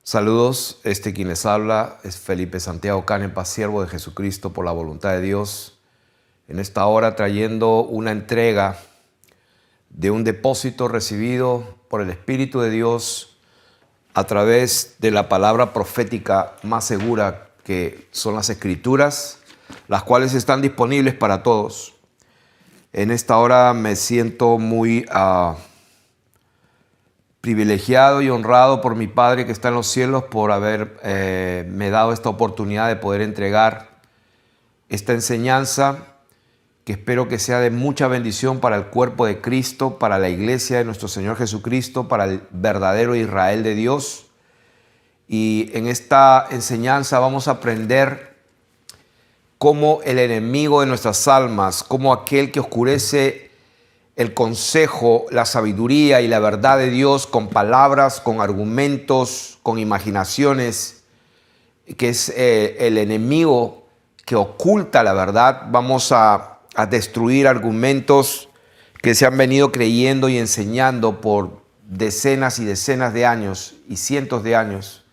Saludos, quien les habla es Felipe Santiago Canepa, siervo de Jesucristo por la voluntad de Dios. En esta hora trayendo una entrega de un depósito recibido por el Espíritu de Dios a través de la palabra profética más segura que son las Escrituras, las cuales están disponibles para todos. En esta hora me siento muy privilegiado y honrado por mi Padre que está en los cielos por haberme dado esta oportunidad de poder entregar esta enseñanza que espero que sea de mucha bendición para el cuerpo de Cristo, para la iglesia de nuestro Señor Jesucristo, para el verdadero Israel de Dios. Y en esta enseñanza vamos a aprender cómo el enemigo de nuestras almas, cómo aquel que oscurece el consejo, la sabiduría y la verdad de Dios con palabras, con argumentos, con imaginaciones, que es el enemigo que oculta la verdad. Vamos a destruir argumentos que se han venido creyendo y enseñando por decenas y decenas de años y cientos de años.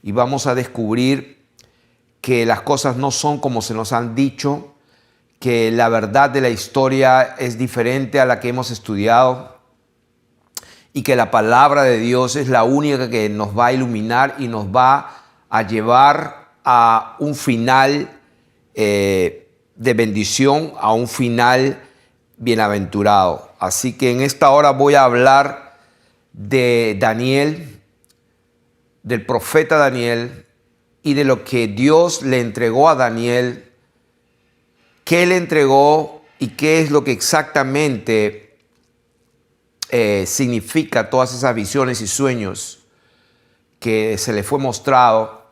Y vamos a descubrir que las cosas no son como se nos han dicho, que la verdad de la historia es diferente a la que hemos estudiado y que la palabra de Dios es la única que nos va a iluminar y nos va a llevar a un final de bendición, a un final bienaventurado. Así que en esta hora voy a hablar de Daniel, del profeta Daniel y de lo que Dios le entregó a Daniel, qué le entregó y qué es lo que exactamente significa todas esas visiones y sueños que se le fue mostrado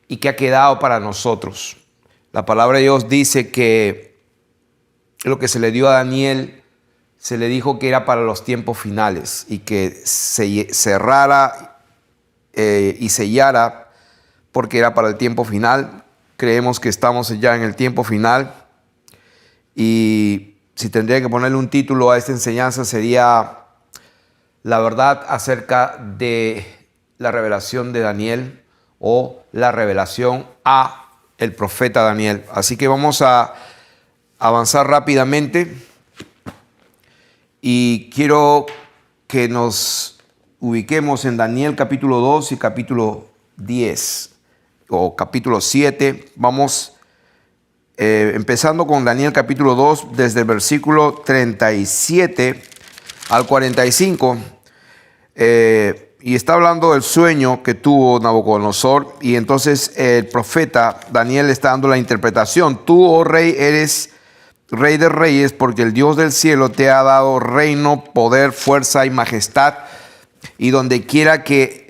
y que ha quedado para nosotros. La palabra de Dios dice que lo que se le dio a Daniel, se le dijo que era para los tiempos finales y que se cerrara y sellara porque era para el tiempo final. Creemos que estamos ya en el tiempo final. Y si tendría que ponerle un título a esta enseñanza sería la verdad acerca de la revelación de Daniel o la revelación a el profeta Daniel. Así que vamos a avanzar rápidamente y quiero que nos ubiquemos en Daniel capítulo 2 y capítulo 10 o capítulo 7. Vamos empezando con Daniel capítulo 2, desde el versículo 37 al 45, y está hablando del sueño que tuvo Nabucodonosor, y entonces el profeta Daniel está dando la interpretación. Tú, oh rey, eres rey de reyes, porque el Dios del cielo te ha dado reino, poder, fuerza y majestad, y donde quiera que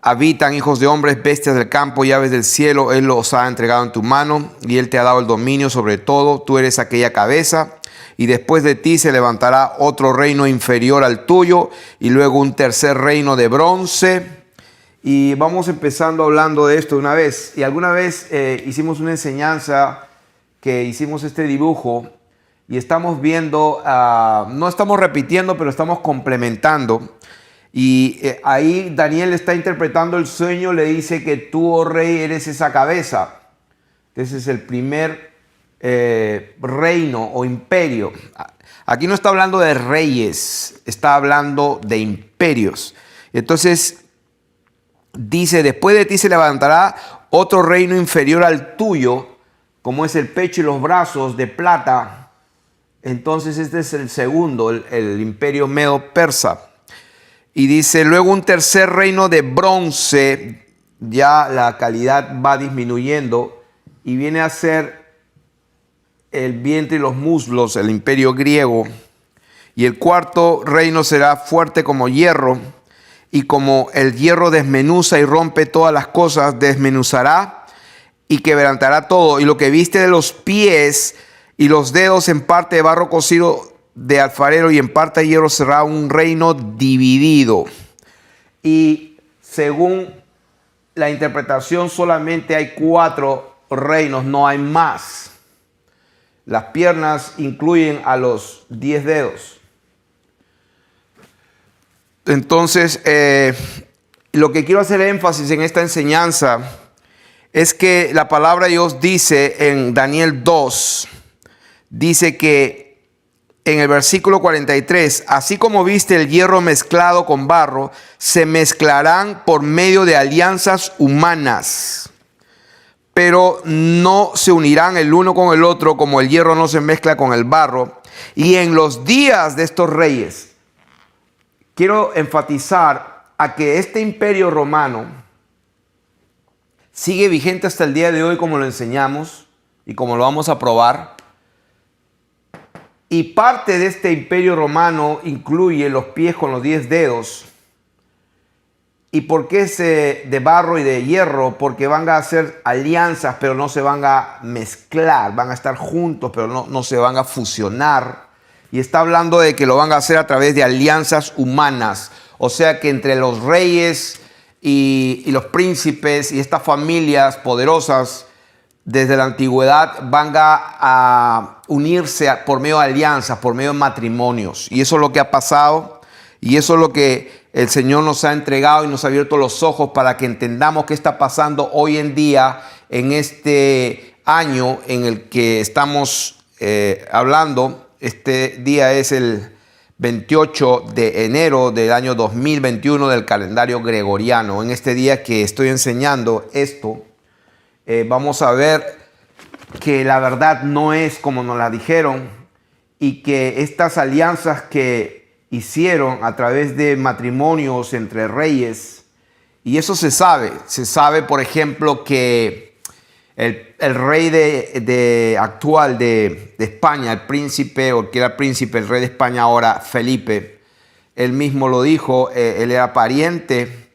habitan hijos de hombres, bestias del campo y aves del cielo, Él los ha entregado en tu mano y Él te ha dado el dominio sobre todo. Tú eres aquella cabeza y después de ti se levantará otro reino inferior al tuyo y luego un tercer reino de bronce. Y vamos empezando hablando de esto una vez. Y alguna vez hicimos una enseñanza que hicimos este dibujo y estamos viendo, no estamos repitiendo, pero estamos complementando. Y ahí Daniel está interpretando el sueño, le dice que tú, oh rey, eres esa cabeza. Ese es el primer reino o imperio. Aquí no está hablando de reyes, está hablando de imperios. Entonces dice, después de ti se levantará otro reino inferior al tuyo, como es el pecho y los brazos de plata. Entonces este es el segundo, el imperio medo-persa. Y dice, luego un tercer reino de bronce, ya la calidad va disminuyendo y viene a ser el vientre y los muslos, el imperio griego. Y el cuarto reino será fuerte como hierro, y como el hierro desmenuza y rompe todas las cosas, desmenuzará y quebrantará todo. Y lo que viste de los pies y los dedos en parte de barro cocido de alfarero y en parte de hierro será un reino dividido. Y según la interpretación solamente hay 4 reinos, no hay más. Las piernas incluyen a los 10 dedos. Entonces lo que quiero hacer énfasis en esta enseñanza es que la palabra de Dios dice en Daniel 2, dice que en el versículo 43, así como viste el hierro mezclado con barro, se mezclarán por medio de alianzas humanas, pero no se unirán el uno con el otro como el hierro no se mezcla con el barro. Y en los días de estos reyes, quiero enfatizar a que este imperio romano sigue vigente hasta el día de hoy, como lo enseñamos y como lo vamos a probar. Y parte de este imperio romano incluye los pies con los 10 dedos. ¿Y por qué de barro y de hierro? Porque van a hacer alianzas, pero no se van a mezclar. Van a estar juntos, pero no se van a fusionar. Y está hablando de que lo van a hacer a través de alianzas humanas. O sea que entre los reyes y los príncipes y estas familias poderosas desde la antigüedad van a unirse por medio de alianzas, por medio de matrimonios. Y eso es lo que ha pasado y eso es lo que el Señor nos ha entregado y nos ha abierto los ojos para que entendamos qué está pasando hoy en día en este año en el que estamos hablando. Este día es el 28 de enero del año 2021 del calendario gregoriano. En este día que estoy enseñando esto, vamos a ver que la verdad no es como nos la dijeron y que estas alianzas que hicieron a través de matrimonios entre reyes, y eso se sabe por ejemplo que el rey actual de España, el príncipe, o que era príncipe, el rey de España ahora, Felipe, él mismo lo dijo, él era pariente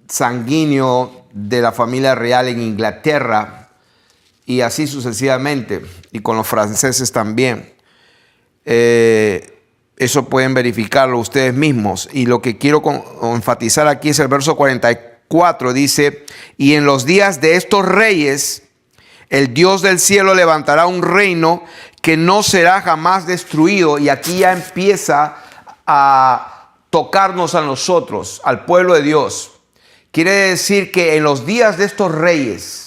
sanguíneo de la familia real en Inglaterra y así sucesivamente, y con los franceses también. Eso pueden verificarlo ustedes mismos. Y lo que quiero enfatizar aquí es el verso 44, dice: y en los días de estos reyes, el Dios del cielo levantará un reino que no será jamás destruido. Y aquí ya empieza a tocarnos a nosotros, al pueblo de Dios. Quiere decir que en los días de estos reyes,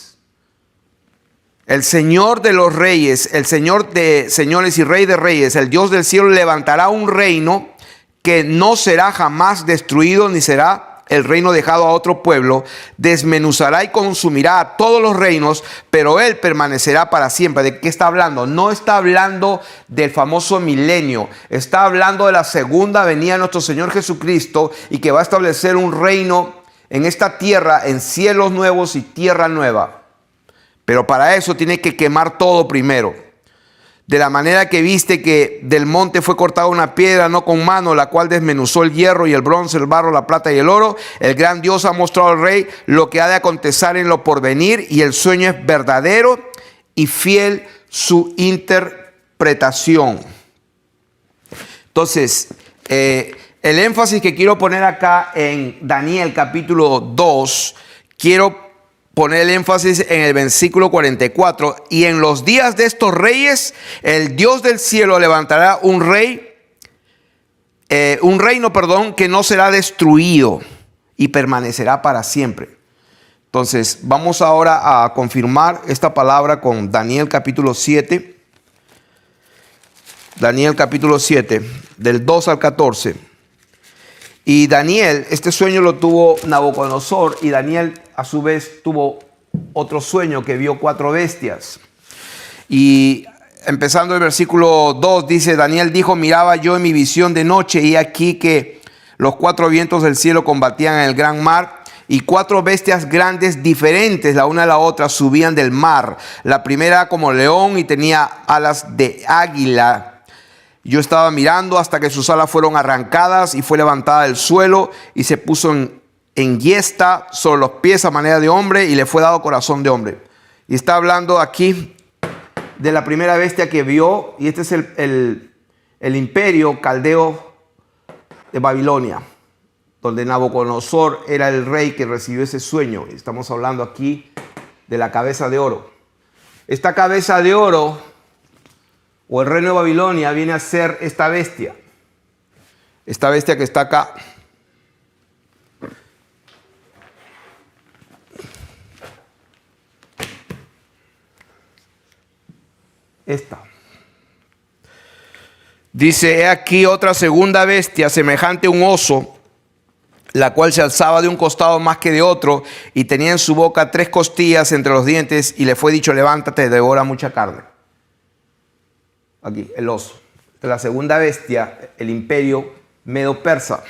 el Señor de los reyes, el Señor de señores y Rey de reyes, el Dios del cielo levantará un reino que no será jamás destruido, ni será el reino dejado a otro pueblo. Desmenuzará y consumirá a todos los reinos, pero Él permanecerá para siempre. ¿De qué está hablando? No está hablando del famoso milenio. Está hablando de la segunda venida de nuestro Señor Jesucristo y que va a establecer un reino en esta tierra, en cielos nuevos y tierra nueva. Pero para eso tiene que quemar todo primero. De la manera que viste que del monte fue cortada una piedra, no con mano, la cual desmenuzó el hierro y el bronce, el barro, la plata y el oro. El gran Dios ha mostrado al rey lo que ha de acontecer en lo porvenir, y el sueño es verdadero y fiel su interpretación. Entonces, el énfasis que quiero poner acá en Daniel capítulo 2, quiero poner el énfasis en el versículo 44. Y en los días de estos reyes, el Dios del cielo levantará un reino, que no será destruido y permanecerá para siempre. Entonces, vamos ahora a confirmar esta palabra con Daniel capítulo 7. Daniel capítulo 7, del 2 al 14. Y Daniel, este sueño lo tuvo Nabucodonosor, y Daniel a su vez tuvo otro sueño que vio 4 bestias. Y empezando el versículo 2 dice: Daniel dijo, miraba yo en mi visión de noche, y aquí que los 4 vientos del cielo combatían en el gran mar, y 4 bestias grandes diferentes la una de la otra subían del mar. La primera como león y tenía alas de águila. Yo estaba mirando hasta que sus alas fueron arrancadas y fue levantada del suelo y se puso en yesta sobre los pies a manera de hombre, y le fue dado corazón de hombre. Y está hablando aquí de la primera bestia que vio, y este es el imperio caldeo de Babilonia, donde Nabucodonosor era el rey que recibió ese sueño. Estamos hablando aquí de la cabeza de oro. Esta cabeza de oro, o el reino de Babilonia, viene a ser esta bestia que está acá. esta. Dice, he aquí otra segunda bestia, semejante a un oso, la cual se alzaba de un costado más que de otro, y tenía en su boca 3 costillas entre los dientes, y le fue dicho, levántate, devora mucha carne. Aquí, el oso. La segunda bestia, el imperio medo-persa.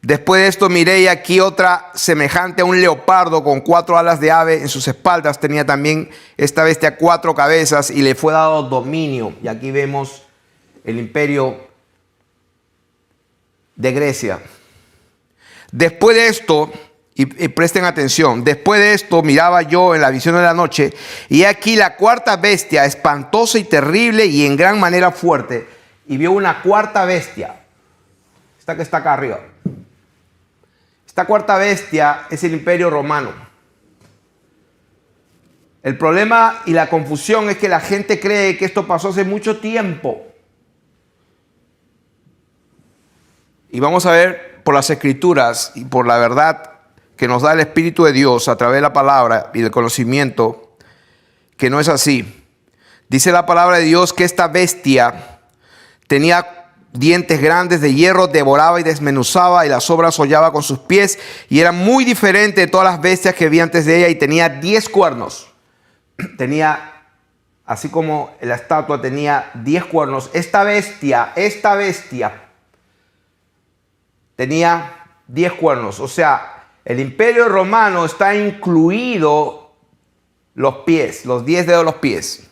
Después de esto miré, y aquí otra semejante a un leopardo con 4 alas de ave en sus espaldas. Tenía también esta bestia 4 cabezas, y le fue dado dominio. Y aquí vemos el imperio de Grecia. Después de esto, y presten atención, después de esto miraba yo en la visión de la noche, y aquí la cuarta bestia, espantosa y terrible y en gran manera fuerte. Y vio una cuarta bestia, esta que está acá arriba. Esta cuarta bestia es el imperio romano. El problema y la confusión es que la gente cree que esto pasó hace mucho tiempo. Y vamos a ver por las Escrituras y por la verdad que nos da el Espíritu de Dios a través de la palabra y del conocimiento, que no es así. Dice la palabra de Dios que esta bestia tenía dientes grandes de hierro, devoraba y desmenuzaba, y las sobras hollaba con sus pies, y era muy diferente de todas las bestias que vi antes de ella, y tenía 10 cuernos. Tenía, así como la estatua tenía 10 cuernos, esta bestia tenía 10 cuernos. O sea, el imperio romano está incluido los pies, los 10 dedos de los pies.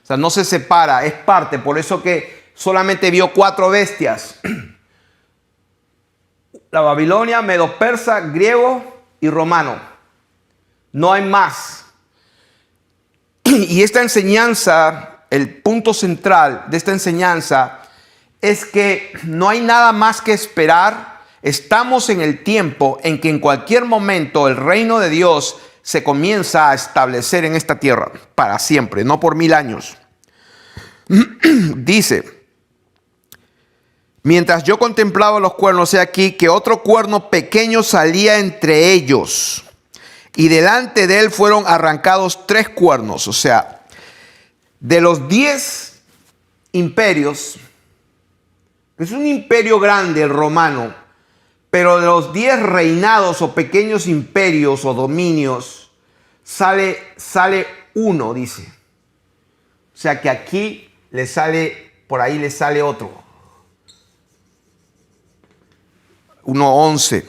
O sea, no se separa, es parte. Por eso que solamente vio 4 bestias. La Babilonia, medo-persa, griego y romano. No hay más. Y esta enseñanza, el punto central de esta enseñanza es que no hay nada más que esperar. Estamos en el tiempo en que en cualquier momento el reino de Dios se comienza a establecer en esta tierra para siempre, no por 1000 años. Dice, mientras yo contemplaba los cuernos, he aquí que otro cuerno pequeño salía entre ellos, y delante de él fueron arrancados 3 cuernos. O sea, de los 10 imperios, es un imperio grande el romano, pero de los 10 reinados o pequeños imperios o dominios, sale uno, dice. O sea que aquí le sale, por ahí le sale otro. 1:11.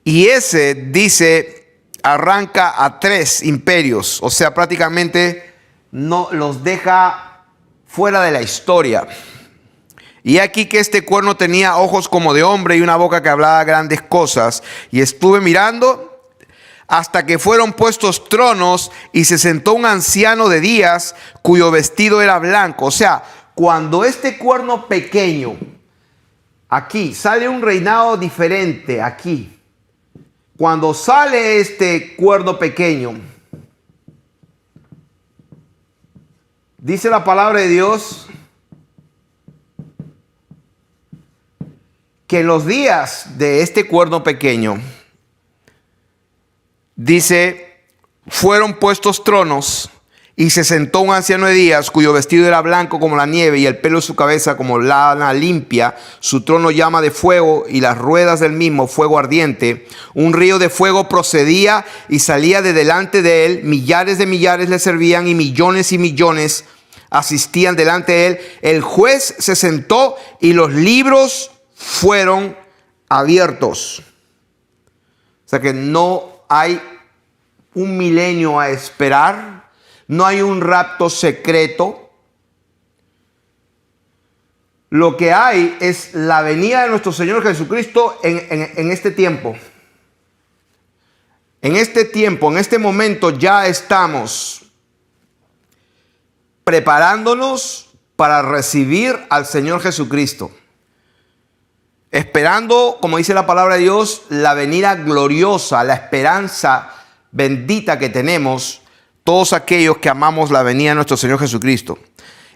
Y ese, dice, arranca a 3 imperios. O sea, prácticamente no los deja fuera de la historia. Y aquí que este cuerno tenía ojos como de hombre y una boca que hablaba grandes cosas. Y estuve mirando hasta que fueron puestos tronos, y se sentó un anciano de días cuyo vestido era blanco. O sea, cuando este cuerno pequeño, aquí sale un reinado diferente, aquí. Cuando sale este cuerno pequeño, dice la palabra de Dios que en los días de este cuerno pequeño, dice, fueron puestos tronos, y se sentó un anciano de días cuyo vestido era blanco como la nieve, y el pelo de su cabeza como lana limpia. Su trono llama de fuego, y las ruedas del mismo fuego ardiente. Un río de fuego procedía y salía de delante de él. Millares de millares le servían, y millones asistían delante de él. El juez se sentó, y los libros fueron abiertos. O sea que no hay un milenio a esperar, no hay un rapto secreto. Lo que hay es la venida de nuestro Señor Jesucristo en este tiempo. En este tiempo, en este momento ya estamos preparándonos para recibir al Señor Jesucristo. Esperando, como dice la palabra de Dios, la venida gloriosa, la esperanza bendita que tenemos todos aquellos que amamos la venida de nuestro Señor Jesucristo.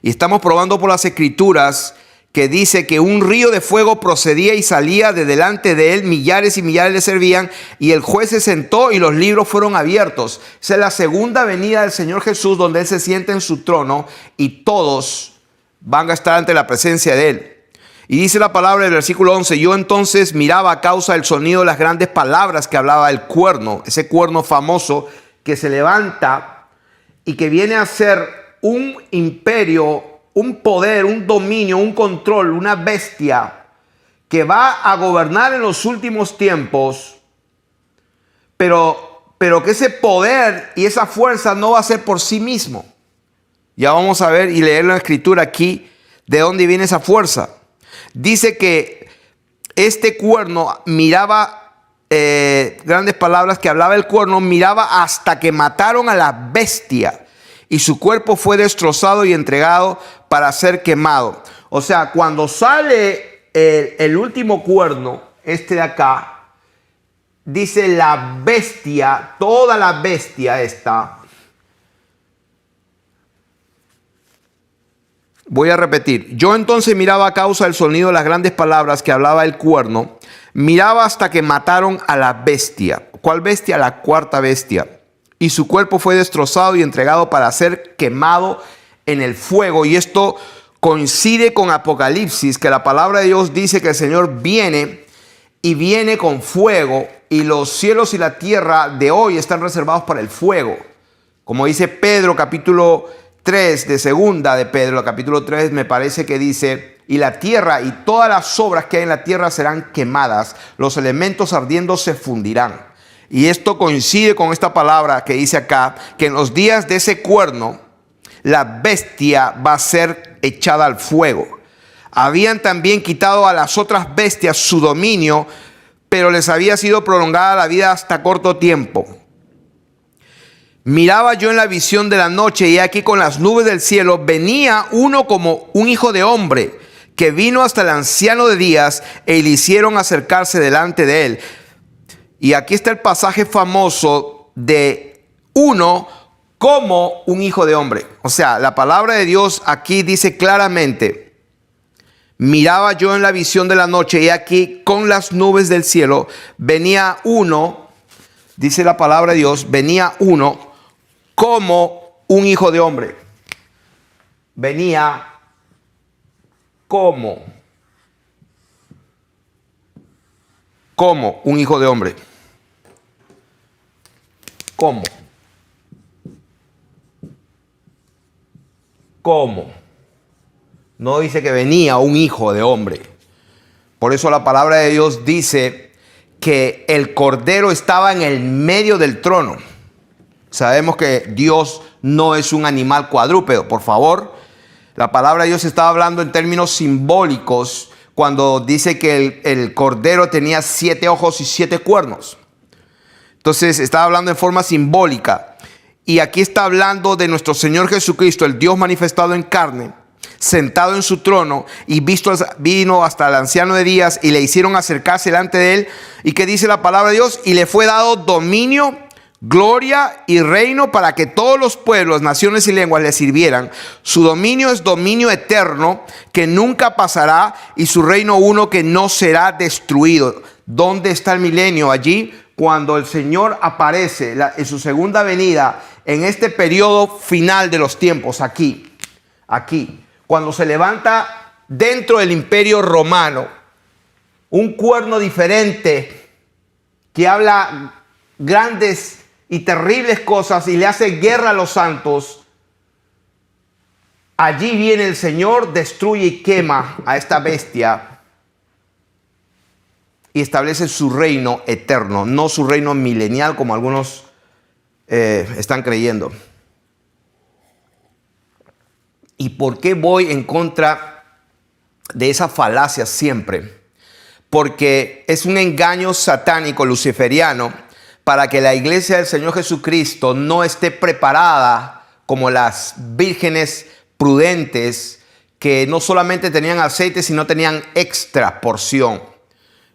Y estamos probando por las Escrituras que dice que un río de fuego procedía y salía de delante de él, millares y millares le servían, y el juez se sentó y los libros fueron abiertos. Esa es la segunda venida del Señor Jesús, donde él se sienta en su trono y todos van a estar ante la presencia de él. Y dice la palabra del versículo 11, yo entonces miraba a causa del sonido de las grandes palabras que hablaba el cuerno, ese cuerno famoso que se levanta y que viene a ser un imperio, un poder, un dominio, un control, una bestia que va a gobernar en los últimos tiempos, pero que ese poder y esa fuerza no va a ser por sí mismo. Ya vamos a ver y leer la escritura aquí de dónde viene esa fuerza. Dice que este cuerno miraba, grandes palabras que hablaba el cuerno, miraba hasta que mataron a la bestia y su cuerpo fue destrozado y entregado para ser quemado. O sea, cuando sale el último cuerno, este de acá, dice la bestia, toda la bestia esta. Voy a repetir. Yo entonces miraba a causa del sonido de las grandes palabras que hablaba el cuerno. Miraba hasta que mataron a la bestia. ¿Cuál bestia? La cuarta bestia. Y su cuerpo fue destrozado y entregado para ser quemado en el fuego. Y esto coincide con Apocalipsis, que la palabra de Dios dice que el Señor viene y viene con fuego. Y los cielos y la tierra de hoy están reservados para el fuego. Como dice Pedro, capítulo 3 de segunda de Pedro, capítulo 3 me parece que dice, y la tierra y todas las obras que hay en la tierra serán quemadas, los elementos ardiendo se fundirán. Y esto coincide con esta palabra que dice acá, que en los días de ese cuerno, la bestia va a ser echada al fuego. Habían también quitado a las otras bestias su dominio, pero les había sido prolongada la vida hasta corto tiempo. Miraba yo en la visión de la noche y aquí con las nubes del cielo venía uno como un hijo de hombre que vino hasta el anciano de días e le hicieron acercarse delante de él. Y aquí está el pasaje famoso de uno como un hijo de hombre. O sea, la palabra de Dios aquí dice claramente, miraba yo en la visión de la noche y aquí con las nubes del cielo venía uno, dice la palabra de Dios, venía uno como un hijo de hombre. Venía como un hijo de hombre. ¿Cómo? ¿Cómo? No dice que venía un hijo de hombre. Por eso la palabra de Dios dice que el cordero estaba en el medio del trono. Sabemos que Dios no es un animal cuadrúpedo. Por favor, la palabra de Dios estaba hablando en términos simbólicos cuando dice que el cordero tenía 7 ojos y 7 cuernos. Entonces estaba hablando en forma simbólica. Y aquí está hablando de nuestro Señor Jesucristo, el Dios manifestado en carne, sentado en su trono, y vino hasta el anciano de días y le hicieron acercarse delante de él. ¿Y qué dice la palabra de Dios? Y le fue dado dominio, gloria y reino para que todos los pueblos, naciones y lenguas le sirvieran. Su dominio es dominio eterno que nunca pasará y su reino uno que no será destruido. ¿Dónde está el milenio? Allí cuando el Señor aparece en su segunda venida en este periodo final de los tiempos, aquí, cuando se levanta dentro del imperio romano un cuerno diferente que habla grandes y terribles cosas y le hace guerra a los santos. Allí viene el Señor, destruye y quema a esta bestia y establece su reino eterno, no su reino milenial como algunos están creyendo. ¿Y por qué voy en contra de esa falacia siempre? Porque es un engaño satánico luciferiano para que la iglesia del Señor Jesucristo no esté preparada como las vírgenes prudentes que no solamente tenían aceite, sino tenían extra porción.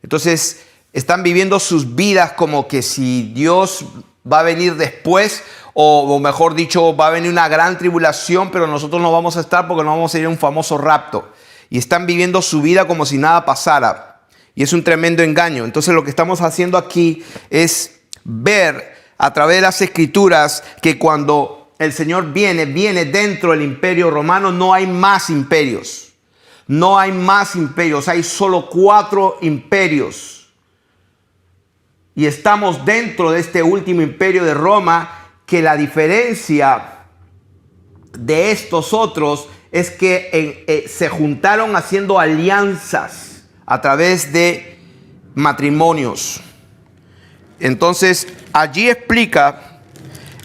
Entonces están viviendo sus vidas como que si Dios va a venir después, o mejor dicho, va a venir una gran tribulación, pero nosotros no vamos a estar porque no vamos a ir a un famoso rapto. y están viviendo su vida como si nada pasara. Y es un tremendo engaño. Entonces lo que estamos haciendo aquí es ver a través de las Escrituras que cuando el Señor viene dentro del imperio romano. No hay más imperios. No hay más imperios. Hay solo 4 imperios. Y estamos dentro de este último imperio de Roma, que la diferencia de estos otros es que se juntaron haciendo alianzas a través de matrimonios. Entonces allí explica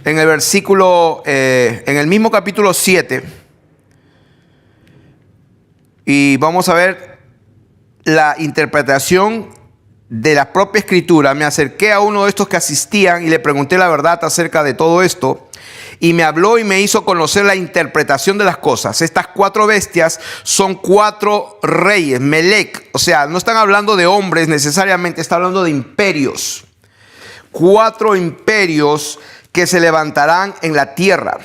en el versículo, en el mismo capítulo 7, y vamos a ver la interpretación de la propia Escritura. Me acerqué a uno de estos que asistían y le pregunté la verdad acerca de todo esto. Y me habló y me hizo conocer la interpretación de las cosas. Estas 4 bestias son 4 reyes, Melec. O sea, no están hablando de hombres necesariamente, está hablando de imperios. 4 imperios que se levantarán en la tierra.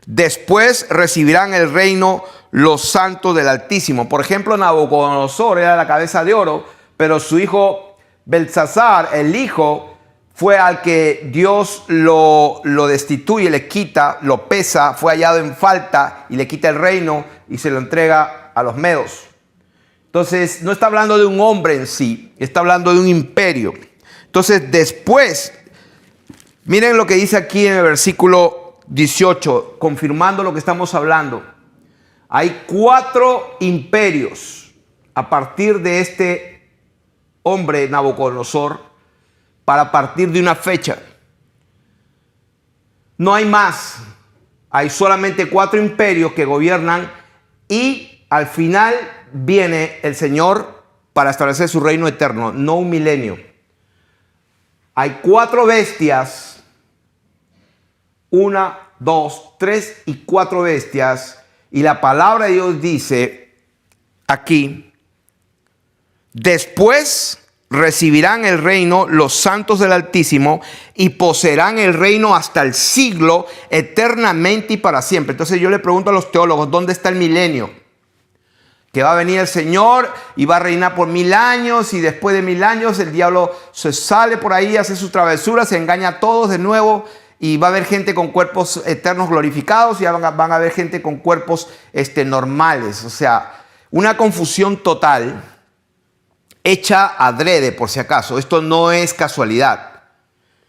Después recibirán el reino los santos del Altísimo. Por ejemplo, Nabucodonosor era la cabeza de oro, pero su hijo Belsasar, el hijo, fue al que Dios lo destituye, le quita, lo pesa, fue hallado en falta y le quita el reino y se lo entrega a los medos. Entonces, no está hablando de un hombre en sí, está hablando de un imperio. Entonces, después, miren lo que dice aquí en el versículo 18, confirmando lo que estamos hablando. Hay 4 imperios a partir de este hombre Nabucodonosor, para partir de una fecha. No hay más. Hay solamente 4 imperios que gobiernan y al final viene el Señor para establecer su reino eterno, no un milenio. Hay 4 bestias, 1, 2, 3 y 4 bestias, y la palabra de Dios dice aquí: después recibirán el reino los santos del Altísimo y poseerán el reino hasta el siglo, eternamente y para siempre. Entonces yo le pregunto a los teólogos, ¿dónde está el milenio? Que va a venir el Señor y va a reinar por 1000 años, y después de 1000 años el diablo se sale por ahí, hace sus travesuras, se engaña a todos de nuevo, y va a haber gente con cuerpos eternos glorificados y van a haber gente con cuerpos normales. O sea, una confusión total, hecha adrede, por si acaso. Esto no es casualidad.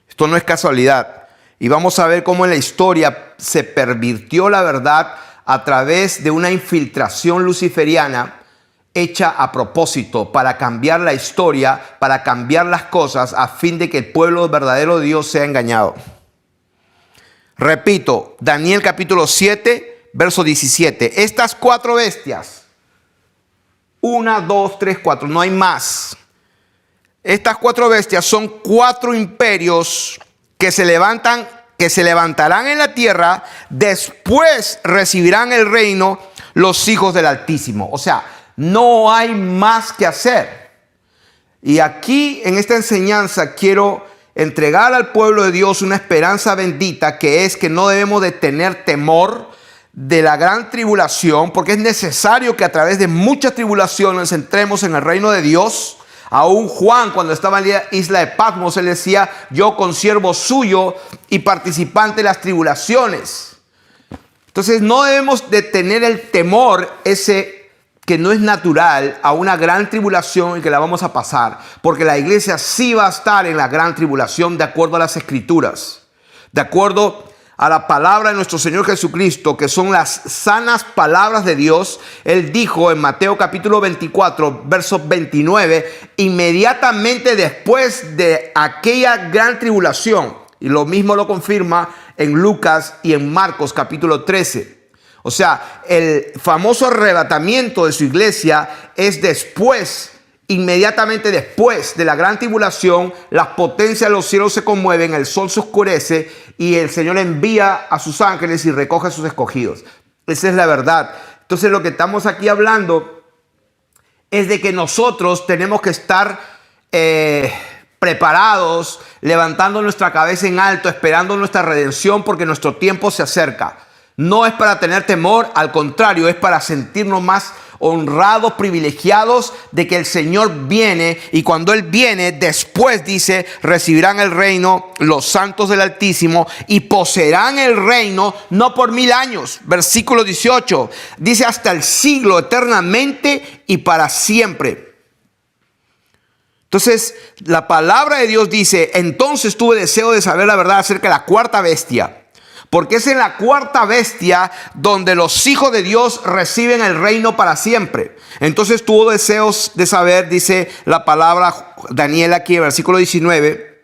Esto no es casualidad. Y vamos a ver cómo en la historia se pervirtió la verdad a través de una infiltración luciferiana hecha a propósito para cambiar la historia, para cambiar las cosas, a fin de que el pueblo verdadero de Dios sea engañado. Repito, Daniel capítulo 7, verso 17. Estas 4 bestias, 1, 2, 3, 4, no hay más. Estas 4 bestias son 4 imperios que se levantarán en la tierra. Después recibirán el reino los hijos del Altísimo. O sea, no hay más que hacer. Y aquí en esta enseñanza quiero entregar al pueblo de Dios una esperanza bendita, que es que no debemos de tener temor de la gran tribulación, porque es necesario que a través de muchas tribulaciones entremos en el reino de Dios. Aún Juan, cuando estaba en la isla de Patmos, él decía: yo consiervo suyo y participante de las tribulaciones. Entonces no debemos de tener el temor ese que no es natural a una gran tribulación y que la vamos a pasar, porque la iglesia sí va a estar en la gran tribulación de acuerdo a las Escrituras, de acuerdo a la palabra de nuestro Señor Jesucristo, que son las sanas palabras de Dios. Él dijo en Mateo capítulo 24, verso 29, inmediatamente después de aquella gran tribulación, y lo mismo lo confirma en Lucas y en Marcos capítulo 13. O sea, el famoso arrebatamiento de su iglesia es después, inmediatamente después de la gran tribulación. Las potencias de los cielos se conmueven, el sol se oscurece y el Señor envía a sus ángeles y recoge a sus escogidos. Esa es la verdad. Entonces lo que estamos aquí hablando es de que nosotros tenemos que estar preparados, levantando nuestra cabeza en alto, esperando nuestra redención, porque nuestro tiempo se acerca. No es para tener temor, al contrario, es para sentirnos más honrados, privilegiados de que el Señor viene, y cuando Él viene, después dice, recibirán el reino los santos del Altísimo y poseerán el reino no por 1000 años. Versículo 18 dice hasta el siglo, eternamente y para siempre. Entonces la palabra de Dios dice, entonces tuve deseo de saber la verdad acerca de la cuarta bestia. Porque es en la cuarta bestia donde los hijos de Dios reciben el reino para siempre. Entonces tuvo deseos de saber, dice la palabra Daniel aquí en versículo 19,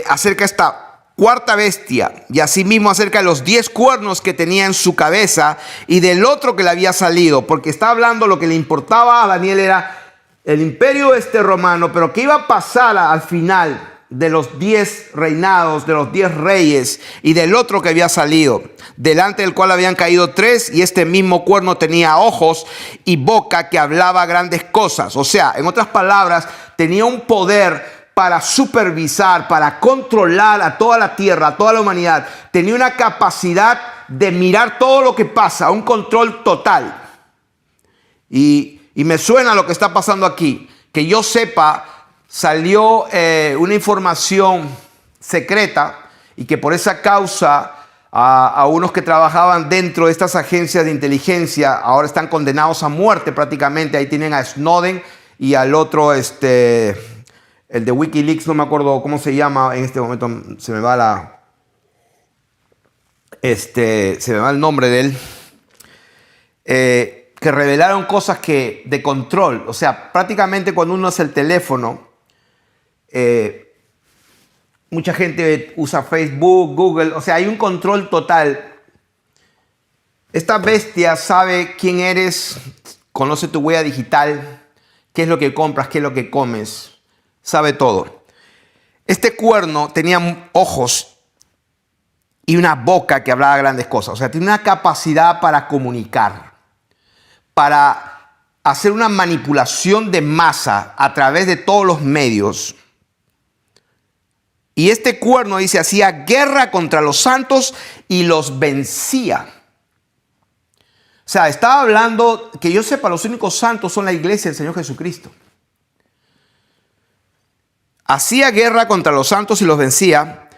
acerca de esta cuarta bestia y asimismo acerca de los 10 cuernos que tenía en su cabeza y del otro que le había salido. Porque está hablando, lo que le importaba a Daniel era el imperio romano, pero ¿qué iba a pasar al final de los 10 reinados, de los 10 reyes y del otro que había salido, delante del cual habían caído 3, y este mismo cuerno tenía ojos y boca que hablaba grandes cosas? O sea, en otras palabras, tenía un poder para supervisar, para controlar a toda la tierra, a toda la humanidad. Tenía una capacidad de mirar todo lo que pasa, un control total. Y me suena lo que está pasando aquí. Que yo sepa, salió una información secreta y que por esa causa a unos que trabajaban dentro de estas agencias de inteligencia ahora están condenados a muerte prácticamente. Ahí tienen a Snowden y al otro, el de Wikileaks, no me acuerdo cómo se llama en este momento, se me va el nombre de él. Que revelaron cosas de control. O sea, prácticamente cuando uno hace el teléfono, mucha gente usa Facebook, Google, o sea, hay un control total. Esta bestia sabe quién eres, conoce tu huella digital, qué es lo que compras, qué es lo que comes, sabe todo. Este cuerno tenía ojos y una boca que hablaba grandes cosas, o sea, tiene una capacidad para comunicar, para hacer una manipulación de masa a través de todos los medios. Y este cuerno, dice, hacía guerra contra los santos y los vencía. O sea, estaba hablando, que yo sepa, los únicos santos son la iglesia del Señor Jesucristo. Hacía guerra contra los santos y los vencía.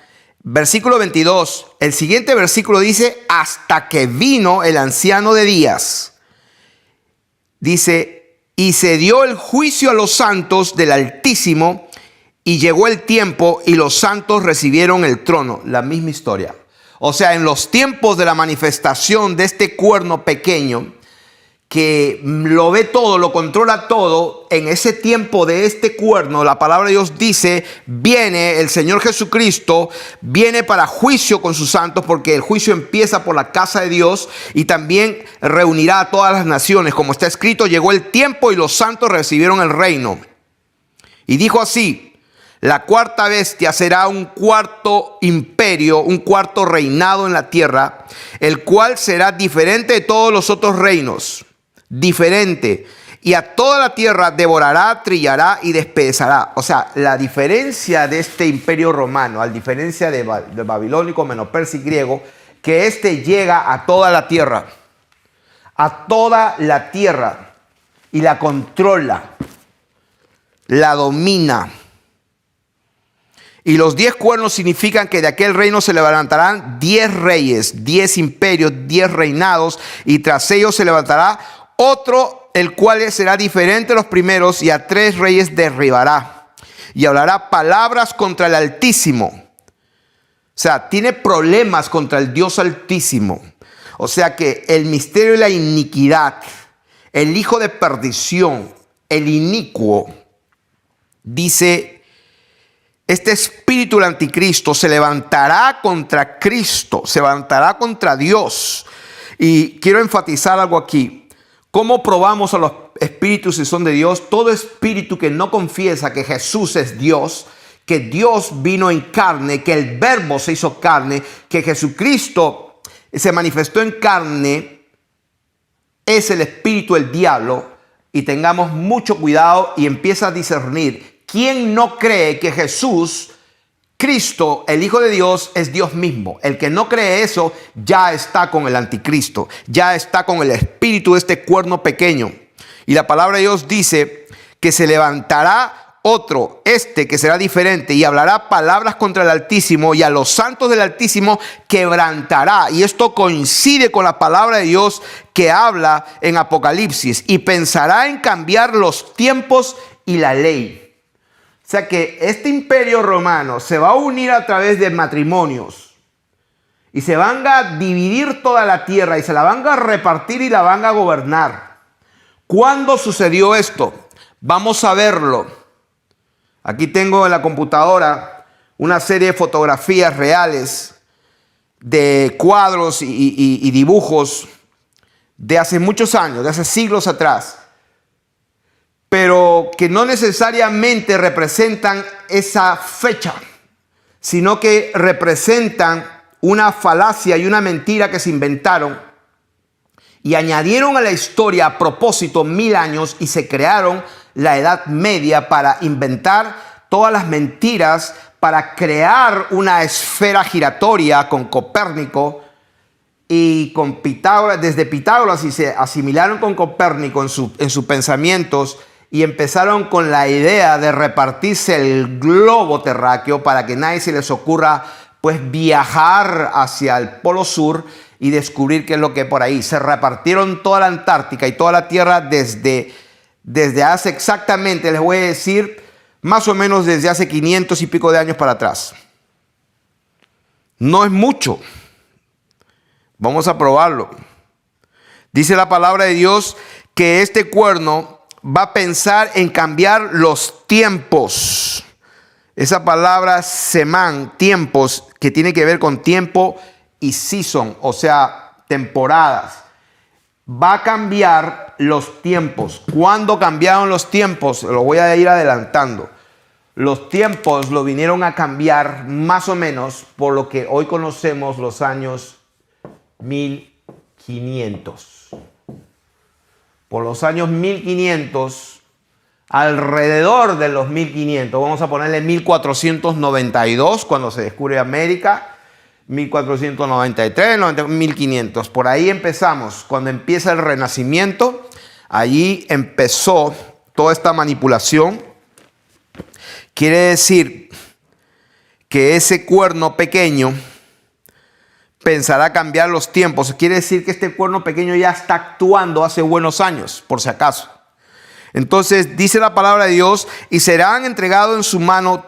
Versículo 22, el siguiente versículo dice, hasta que vino el anciano de días. Dice, y se dio el juicio a los santos del Altísimo, y llegó el tiempo y los santos recibieron el trono. La misma historia. O sea, en los tiempos de la manifestación de este cuerno pequeño, que lo ve todo, lo controla todo, en ese tiempo de este cuerno, la palabra de Dios dice, viene el Señor Jesucristo, viene para juicio con sus santos, porque el juicio empieza por la casa de Dios y también reunirá a todas las naciones. Como está escrito, llegó el tiempo y los santos recibieron el reino. Y dijo así, la cuarta bestia será un cuarto imperio, un cuarto reinado en la tierra, el cual será diferente de todos los otros reinos. Diferente. Y a toda la tierra devorará, trillará y despedazará. O sea, la diferencia de este imperio romano, a diferencia de babilónico, medo-persa y griego, que llega a toda la tierra. A toda la tierra. Y la controla. La domina. Y los 10 cuernos significan que de aquel reino se levantarán 10 reyes, 10 imperios, 10 reinados, y tras ellos se levantará otro, el cual será diferente a los primeros, y a 3 reyes derribará. Y hablará palabras contra el Altísimo. O sea, tiene problemas contra el Dios Altísimo. O sea que el misterio de la iniquidad, el hijo de perdición, el inicuo, dice, este espíritu del anticristo se levantará contra Cristo, se levantará contra Dios. Y quiero enfatizar algo aquí. ¿Cómo probamos a los espíritus si son de Dios? Todo espíritu que no confiesa que Jesús es Dios, que Dios vino en carne, que el Verbo se hizo carne, que Jesucristo se manifestó en carne, es el espíritu del diablo. Y tengamos mucho cuidado y empieza a discernir. ¿Quién no cree que Jesús Cristo, el Hijo de Dios, es Dios mismo. El que no cree eso ya está con el anticristo, ya está con el espíritu de este cuerno pequeño. Y la palabra de Dios dice que se levantará otro, que será diferente, y hablará palabras contra el Altísimo, y a los santos del Altísimo quebrantará. Y esto coincide con la palabra de Dios que habla en Apocalipsis. Y pensará en cambiar los tiempos y la ley. O sea que este imperio romano se va a unir a través de matrimonios y se van a dividir toda la tierra y se la van a repartir y la van a gobernar. ¿Cuándo sucedió esto? Vamos a verlo. Aquí tengo en la computadora una serie de fotografías reales de cuadros y dibujos de hace muchos años, de hace siglos atrás, pero que no necesariamente representan esa fecha, sino que representan una falacia y una mentira que se inventaron y añadieron a la historia a propósito 1000 años y se crearon la Edad Media para inventar todas las mentiras, para crear una esfera giratoria con Copérnico y con Pitágoras, desde Pitágoras, y se asimilaron con Copérnico en sus pensamientos. Y empezaron con la idea de repartirse el globo terráqueo para que nadie se les ocurra pues viajar hacia el polo sur y descubrir qué es lo que hay por ahí. Se repartieron toda la Antártica y toda la Tierra desde hace exactamente, les voy a decir, más o menos desde hace 500 y pico de años para atrás. No es mucho. Vamos a probarlo. Dice la palabra de Dios que este cuerno va a pensar en cambiar los tiempos. Esa palabra semán, tiempos, que tiene que ver con tiempo y season, o sea, temporadas. Va a cambiar los tiempos. ¿Cuándo cambiaron los tiempos? Lo voy a ir adelantando. Los tiempos lo vinieron a cambiar más o menos por lo que hoy conocemos los años 1500. Por los años 1500, alrededor de los 1500, vamos a ponerle 1492, cuando se descubre América, 1493, 1500, por ahí empezamos. Cuando empieza el Renacimiento, allí empezó toda esta manipulación. Quiere decir que ese cuerno pequeño pensará cambiar los tiempos. Quiere decir que este cuerno pequeño ya está actuando hace buenos años, por si acaso. Entonces dice la palabra de Dios, y serán entregados en su mano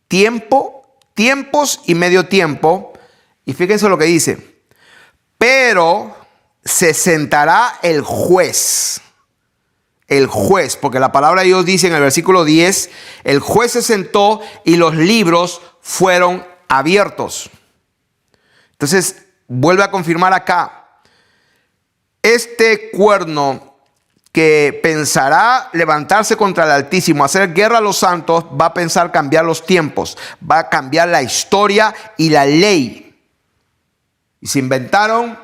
tiempos y medio tiempo. Y fíjense lo que dice. Pero se sentará el juez. El juez, porque la palabra de Dios dice en el versículo 10, el juez se sentó y los libros fueron abiertos. Entonces, vuelve a confirmar acá, este cuerno que pensará levantarse contra el Altísimo, hacer guerra a los santos, va a pensar cambiar los tiempos, va a cambiar la historia y la ley. Y se inventaron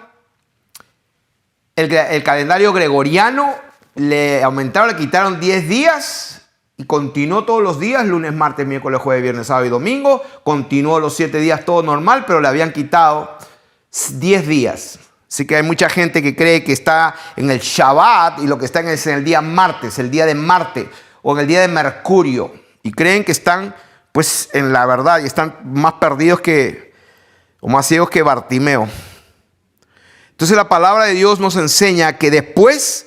el calendario gregoriano, le aumentaron, le quitaron 10 días. Y continuó todos los días, lunes, martes, miércoles, jueves, viernes, sábado y domingo. Continuó los 7 días todo normal, pero le habían quitado 10 días. Así que hay mucha gente que cree que está en el Shabbat y lo que están es en el día martes, el día de Marte o en el día de Mercurio. Y creen que están pues en la verdad y están más perdidos o más ciegos que Bartimeo. Entonces la palabra de Dios nos enseña que después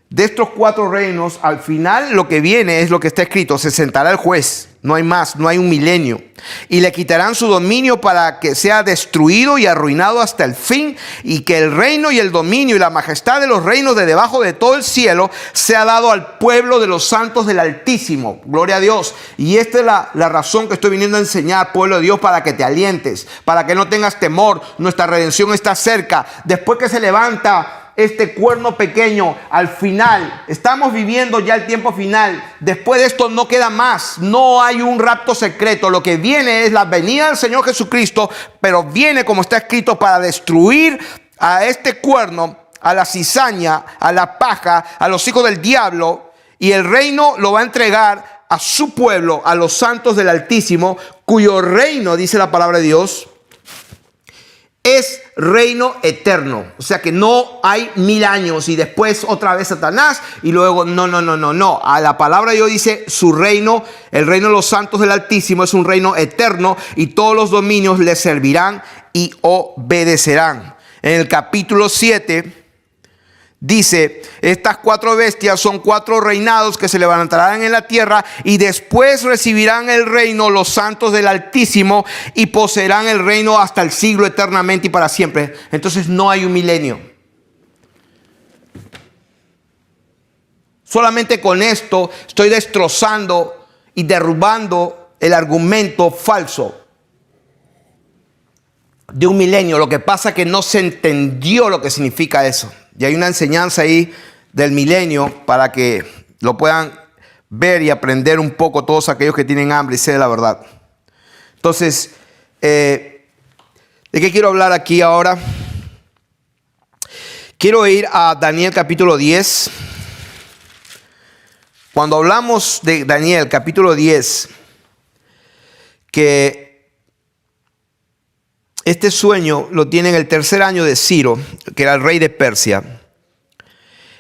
de estos 4 reinos, al final lo que viene es lo que está escrito: se sentará el juez, no hay más, no hay un milenio, y le quitarán su dominio para que sea destruido y arruinado hasta el fin, y que el reino y el dominio y la majestad de los reinos de debajo de todo el cielo sea dado al pueblo de los santos del Altísimo. Gloria a Dios. Y esta es la razón que estoy viniendo a enseñar, pueblo de Dios, para que te alientes, para que no tengas temor. Nuestra redención está cerca. Después que se levanta este cuerno pequeño, al final, estamos viviendo ya el tiempo final. Después de esto no queda más, no hay un rapto secreto. Lo que viene es la venida del Señor Jesucristo, pero viene, como está escrito, para destruir a este cuerno, a la cizaña, a la paja, a los hijos del diablo, y el reino lo va a entregar a su pueblo, a los santos del Altísimo, cuyo reino, dice la palabra de Dios, es reino eterno. O sea que no hay 1000 años y después otra vez Satanás y luego no. A la palabra de Dios dice su reino, el reino de los santos del Altísimo es un reino eterno y todos los dominios le servirán y obedecerán. En el capítulo 7 dice, estas 4 bestias son 4 reinados que se levantarán en la tierra y después recibirán el reino los santos del Altísimo y poseerán el reino hasta el siglo eternamente y para siempre. Entonces no hay un milenio. Solamente con esto estoy destrozando y derrubando el argumento falso de un milenio. Lo que pasa es que no se entendió lo que significa eso. Y hay una enseñanza ahí del milenio para que lo puedan ver y aprender un poco todos aquellos que tienen hambre y sed de la verdad. Entonces, ¿de qué quiero hablar aquí ahora? Quiero ir a Daniel capítulo 10. Cuando hablamos de Daniel capítulo 10, que este sueño lo tiene en el 3er año de Ciro, que era el rey de Persia.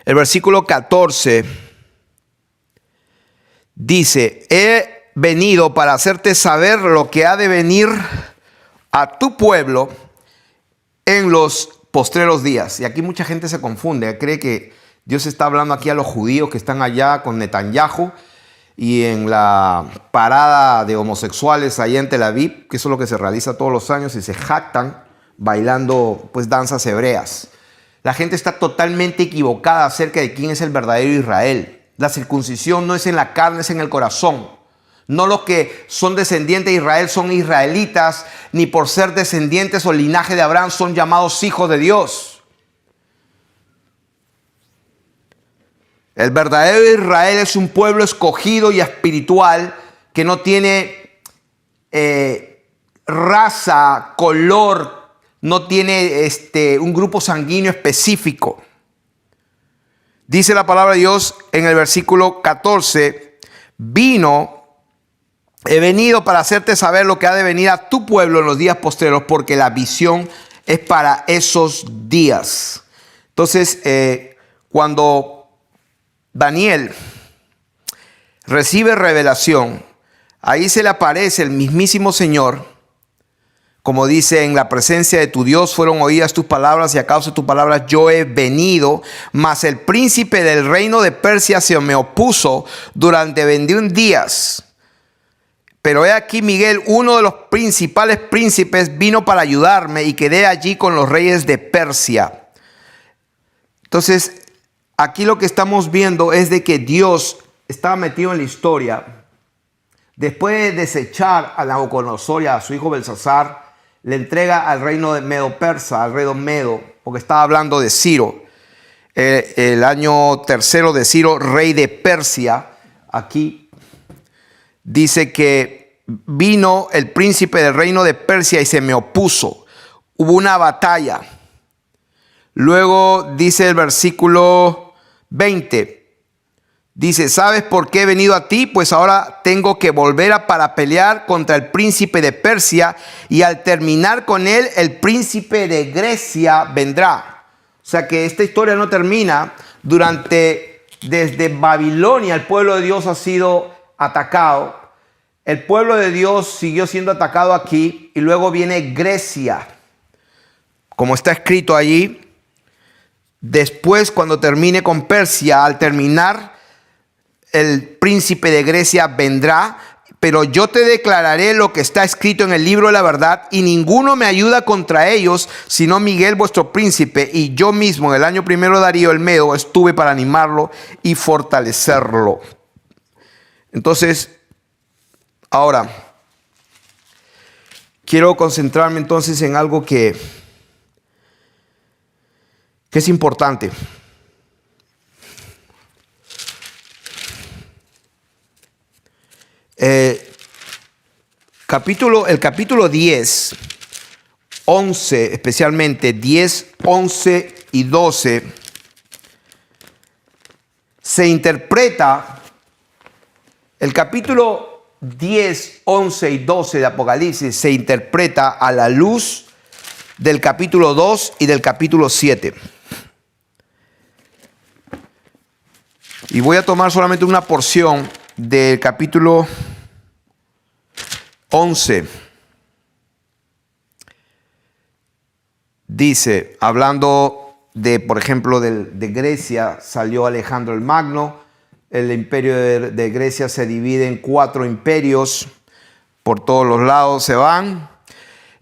El versículo 14 dice, he venido para hacerte saber lo que ha de venir a tu pueblo en los postreros días. Y aquí mucha gente se confunde, cree que Dios está hablando aquí a los judíos que están allá con Netanyahu y en la parada de homosexuales allá en Tel Aviv, que eso es lo que se realiza todos los años y se jactan bailando pues danzas hebreas. La gente está totalmente equivocada acerca de quién es el verdadero Israel. La circuncisión no es en la carne, es en el corazón. No los que son descendientes de Israel son israelitas, ni por ser descendientes o linaje de Abraham son llamados hijos de Dios. El verdadero Israel es un pueblo escogido y espiritual que no tiene raza, color, no tiene un grupo sanguíneo específico. Dice la palabra de Dios en el versículo 14, he venido para hacerte saber lo que ha de venir a tu pueblo en los días postreros, porque la visión es para esos días. Entonces, cuando Daniel recibe revelación, ahí se le aparece el mismísimo Señor, como dice, en la presencia de tu Dios fueron oídas tus palabras y a causa de tus palabras yo he venido, mas el príncipe del reino de Persia se me opuso durante 21 días. Pero he aquí Miguel, uno de los principales príncipes, vino para ayudarme y quedé allí con los reyes de Persia. Entonces, aquí lo que estamos viendo es de que Dios estaba metido en la historia. Después de desechar a Nabucodonosor y a su hijo Belsasar, le entrega al reino de Medo-Persa, al rey de Medo, porque estaba hablando de Ciro. El año 3 de Ciro, rey de Persia. Aquí dice que vino el príncipe del reino de Persia y se me opuso. Hubo una batalla. Luego dice el versículo 20. Dice, ¿sabes por qué he venido a ti? Pues ahora tengo que volver para pelear contra el príncipe de Persia y al terminar con él, el príncipe de Grecia vendrá. O sea que esta historia no termina. Desde Babilonia el pueblo de Dios ha sido atacado. El pueblo de Dios siguió siendo atacado aquí y luego viene Grecia. Como está escrito allí, después cuando termine con Persia, al terminar el príncipe de Grecia vendrá, pero yo te declararé lo que está escrito en el libro de la verdad y ninguno me ayuda contra ellos, sino Miguel vuestro príncipe, y yo mismo en el año 1 de Darío el Medo estuve para animarlo y fortalecerlo. Entonces, ahora, quiero concentrarme entonces en algo que es importante. El capítulo 10, 11, especialmente 10, 11 y 12, se interpreta El capítulo 10, 11 y 12 de Apocalipsis se interpreta a la luz del capítulo 2 y del capítulo 7. Y voy a tomar solamente una porción del capítulo 11. Dice, hablando de, por ejemplo, de Grecia, salió Alejandro el Magno. El imperio de Grecia se divide en 4 imperios. Por todos los lados se van.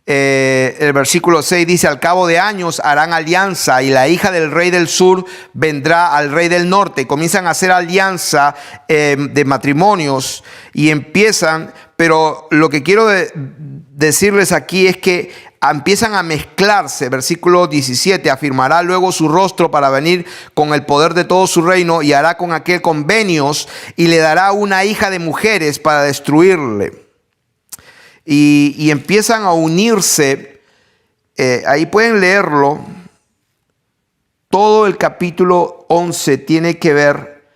El versículo 6 dice, al cabo de años harán alianza y la hija del rey del sur vendrá al rey del norte. Comienzan a hacer alianza de matrimonios y empiezan, pero lo que quiero decirles aquí es que empiezan a mezclarse. Versículo 17, afirmará luego su rostro para venir con el poder de todo su reino y hará con aquel convenios y le dará una hija de mujeres para destruirle. Y empiezan a unirse, ahí pueden leerlo, todo el capítulo 11 tiene que ver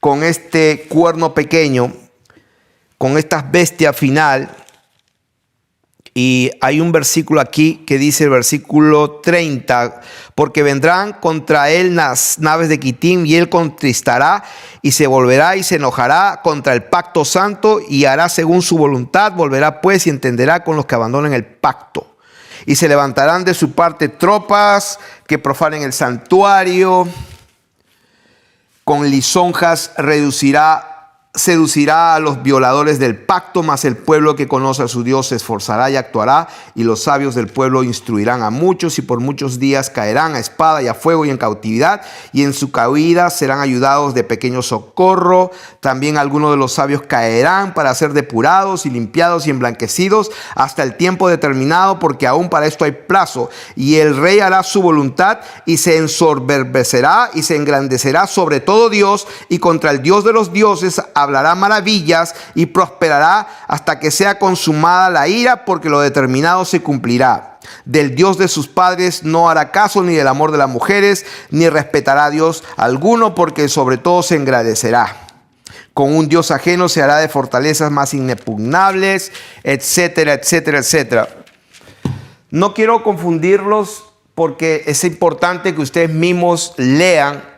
con este cuerno pequeño, con esta bestia final. Y hay un versículo aquí que dice, el versículo 30, porque vendrán contra él las naves de Quitim y él contristará y se volverá y se enojará contra el pacto santo y hará según su voluntad, volverá pues y entenderá con los que abandonen el pacto. Y se levantarán de su parte tropas que profanen el santuario, con lisonjas seducirá a los violadores del pacto, mas el pueblo que conoce a su Dios se esforzará y actuará, y los sabios del pueblo instruirán a muchos, y por muchos días caerán a espada y a fuego y en cautividad, y en su caída serán ayudados de pequeño socorro. También algunos de los sabios caerán para ser depurados y limpiados y emblanquecidos hasta el tiempo determinado, porque aún para esto hay plazo. Y el rey hará su voluntad y se ensoberbecerá y se engrandecerá sobre todo Dios, y contra el Dios de los dioses hablará maravillas y prosperará hasta que sea consumada la ira, porque lo determinado se cumplirá. Del Dios de sus padres no hará caso, ni del amor de las mujeres, ni respetará a Dios alguno, porque sobre todo se engrandecerá. Con un Dios ajeno se hará de fortalezas más inexpugnables, etcétera, etcétera, etcétera. No quiero confundirlos porque es importante que ustedes mismos lean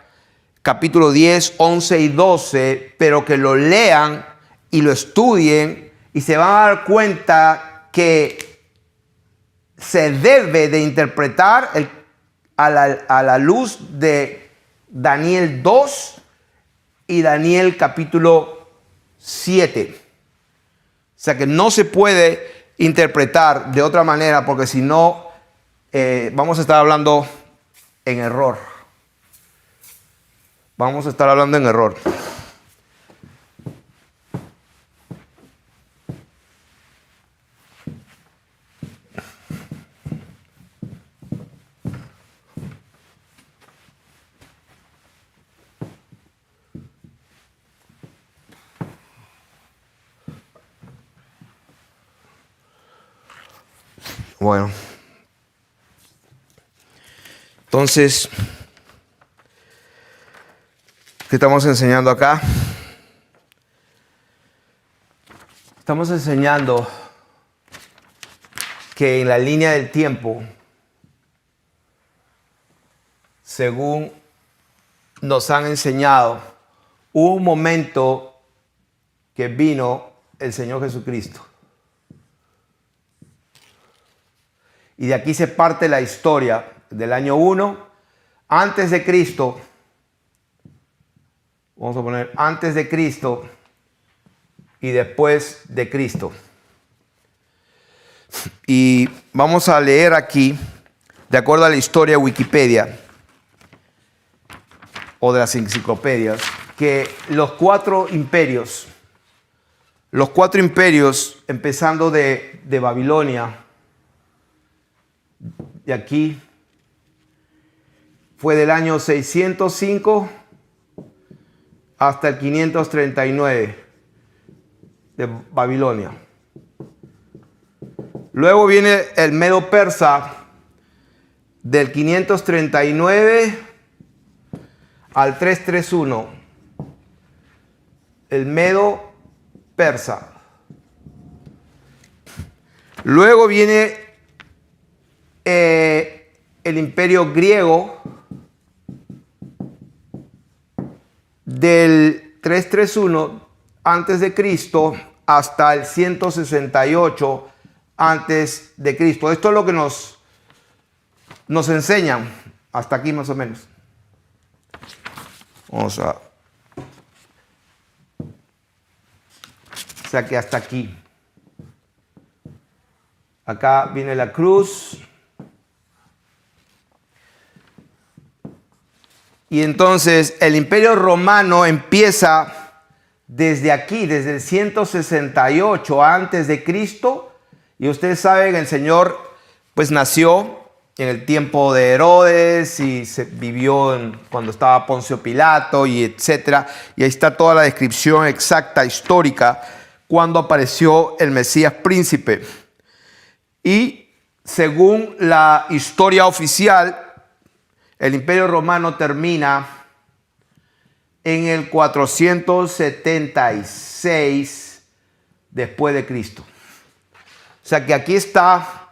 capítulo 10, 11 y 12, pero que lo lean y lo estudien y se van a dar cuenta que se debe de interpretar a la luz de Daniel 2 y Daniel capítulo 7. O sea que no se puede interpretar de otra manera, porque si no vamos a estar hablando en error. Vamos a estar hablando en error. Bueno. Entonces, ¿qué estamos enseñando acá? Estamos enseñando que en la línea del tiempo, según nos han enseñado, hubo un momento que vino el Señor Jesucristo. Y de aquí se parte la historia del año 1, antes de Cristo. Vamos a poner antes de Cristo y después de Cristo. Y vamos a leer aquí, de acuerdo a la historia de Wikipedia o de las enciclopedias, que los cuatro imperios, empezando de Babilonia, de aquí, fue del año 605 hasta el 539 de Babilonia. Luego viene el Medo Persa del 539 al 331. El Medo persa. Luego viene el imperio griego del 331 antes de Cristo hasta el 168 antes de Cristo. Esto es lo que nos enseñan hasta aquí más o menos. Vamos a... O sea que hasta aquí. Acá viene la cruz. Y entonces el imperio romano empieza desde aquí, desde el 168 antes de Cristo. Y ustedes saben, el Señor pues nació en el tiempo de Herodes y se vivió cuando estaba Poncio Pilato y etcétera. Y ahí está toda la descripción exacta, histórica, cuando apareció el Mesías príncipe. Y según la historia oficial, el Imperio Romano termina en el 476 después de Cristo. O sea que aquí está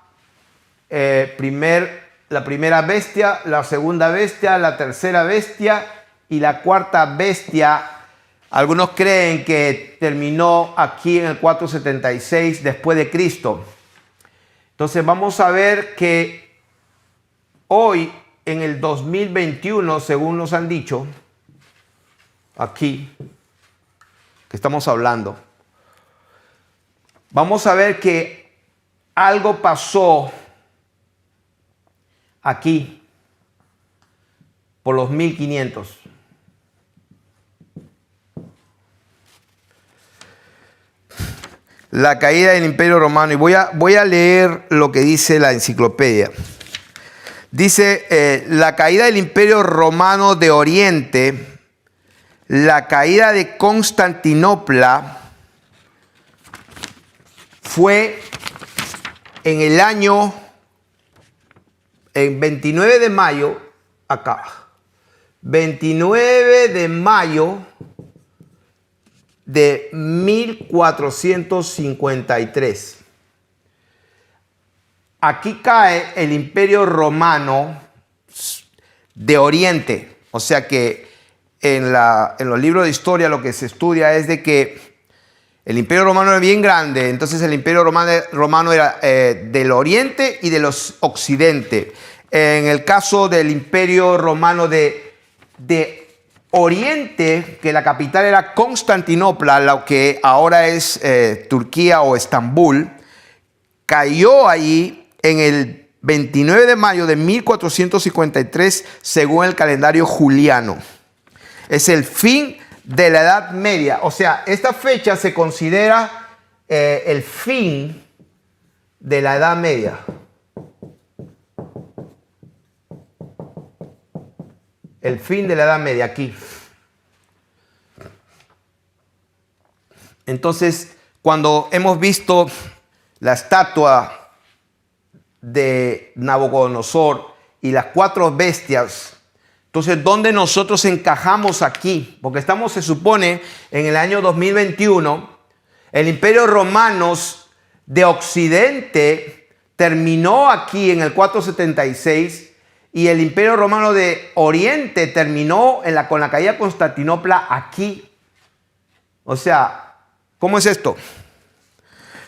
la primera bestia, la segunda bestia, la tercera bestia y la cuarta bestia. Algunos creen que terminó aquí en el 476 después de Cristo. Entonces vamos a ver que hoy, en el 2021, según nos han dicho, aquí, que estamos hablando, vamos a ver que algo pasó aquí por los 1500. La caída del Imperio Romano. Y voy a leer lo que dice la enciclopedia. Dice, la caída del Imperio Romano de Oriente, la caída de Constantinopla fue en el año, en 29 de mayo, acá, 29 de mayo de 1453. Aquí cae el Imperio Romano de Oriente. O sea que en los libros de historia lo que se estudia es de que el Imperio Romano era bien grande. Entonces el Imperio Romano era del Oriente y de los Occidente. En el caso del Imperio Romano de Oriente, que la capital era Constantinopla, lo que ahora es Turquía o Estambul, cayó allí en el 29 de mayo de 1453 según el calendario juliano. Es el fin de la Edad Media. O sea, esta fecha se considera el fin de la Edad Media. El fin de la Edad Media aquí. Entonces, cuando hemos visto la estatua de Nabucodonosor y las cuatro bestias, entonces, ¿dónde nosotros encajamos aquí? Porque estamos, se supone, en el año 2021. El Imperio Romano de Occidente terminó aquí en el 476 y el Imperio Romano de Oriente terminó con la caída de Constantinopla aquí. O sea, ¿cómo es esto?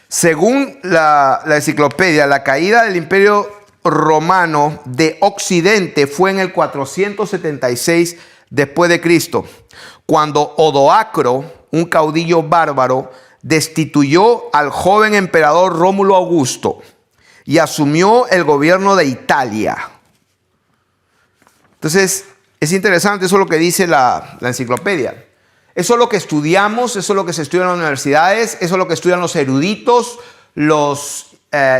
Según la enciclopedia, la caída del Imperio Romano de Occidente fue en el 476 después de Cristo, cuando Odoacro, un caudillo bárbaro, destituyó al joven emperador Rómulo Augusto y asumió el gobierno de Italia. Entonces, es interesante, eso es lo que dice la enciclopedia. Eso es lo que estudiamos, eso es lo que se estudia en las universidades, eso es lo que estudian los eruditos, los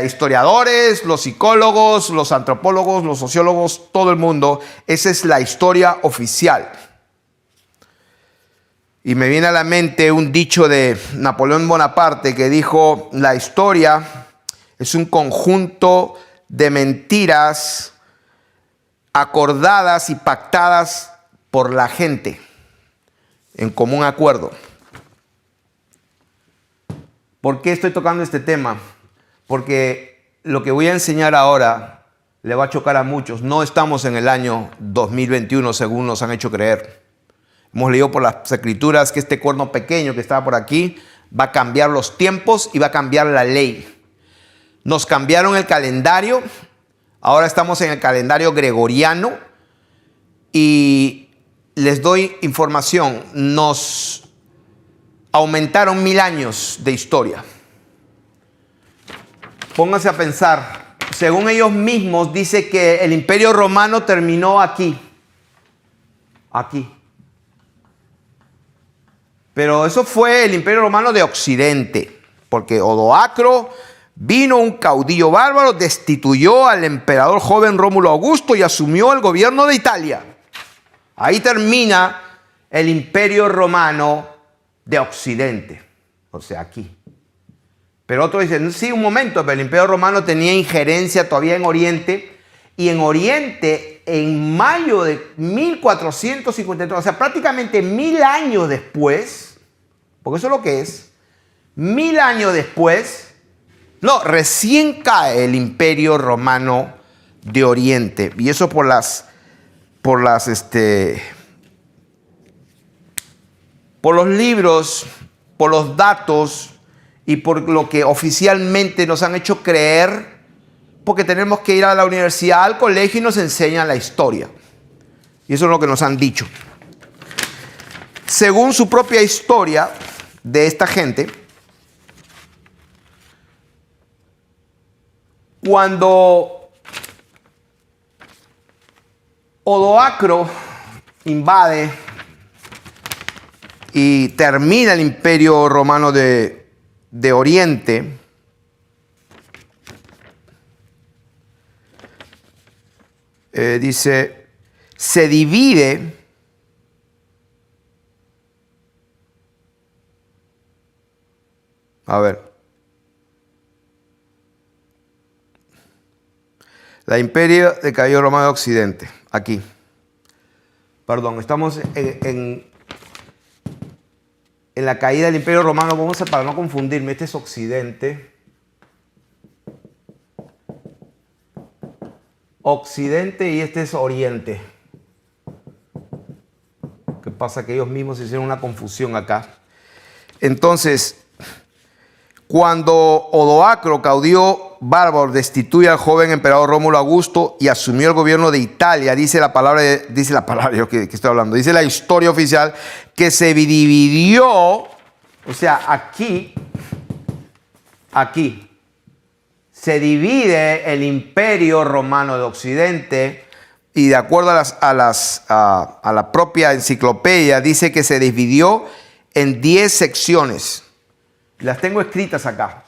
historiadores, los psicólogos, los antropólogos, los sociólogos, todo el mundo. Esa es la historia oficial. Y me viene a la mente un dicho de Napoleón Bonaparte que dijo: la historia es un conjunto de mentiras acordadas y pactadas por la gente en común acuerdo. ¿Por qué estoy tocando este tema? Porque lo que voy a enseñar ahora le va a chocar a muchos. No estamos en el año 2021 según nos han hecho creer. Hemos leído por las escrituras que este cuerno pequeño que estaba por aquí va a cambiar los tiempos y va a cambiar la ley. Nos cambiaron el calendario. Ahora estamos en el calendario gregoriano. Y les doy información. Nos aumentaron 1000 años de historia. Pónganse a pensar. Según ellos mismos, dice que el Imperio Romano terminó aquí. Aquí. Pero eso fue el Imperio Romano de Occidente. Porque Odoacro vino, un caudillo bárbaro, destituyó al emperador joven Rómulo Augusto y asumió el gobierno de Italia. Ahí termina el Imperio Romano de Occidente. O sea, aquí. Pero otros dicen, sí, un momento, pero el Imperio Romano tenía injerencia todavía en Oriente. Y en Oriente, en mayo de 1453, o sea, prácticamente 1000 años después, porque eso es lo que es, 1000 años después, no, recién cae el Imperio Romano de Oriente. Y eso por los libros, por los datos y por lo que oficialmente nos han hecho creer, porque tenemos que ir a la universidad, al colegio y nos enseñan la historia. Y eso es lo que nos han dicho. Según su propia historia de esta gente, cuando Odoacro invade y termina el Imperio Romano de Oriente, dice, se divide la Imperio de Caballeros Romano de Occidente, aquí. Perdón, estamos en la caída del Imperio Romano. Vamos a, para no confundirme, este es Occidente. Occidente y este es Oriente. ¿Qué pasa? Que ellos mismos hicieron una confusión acá. Entonces, cuando Odoacro, caudillo bárbaro, destituye al joven emperador Rómulo Augusto y asumió el gobierno de Italia, dice la palabra, yo que estoy hablando, dice la historia oficial que se dividió, o sea, aquí, se divide el Imperio Romano de Occidente y de acuerdo a la propia enciclopedia dice que se dividió en 10 secciones. Las tengo escritas acá.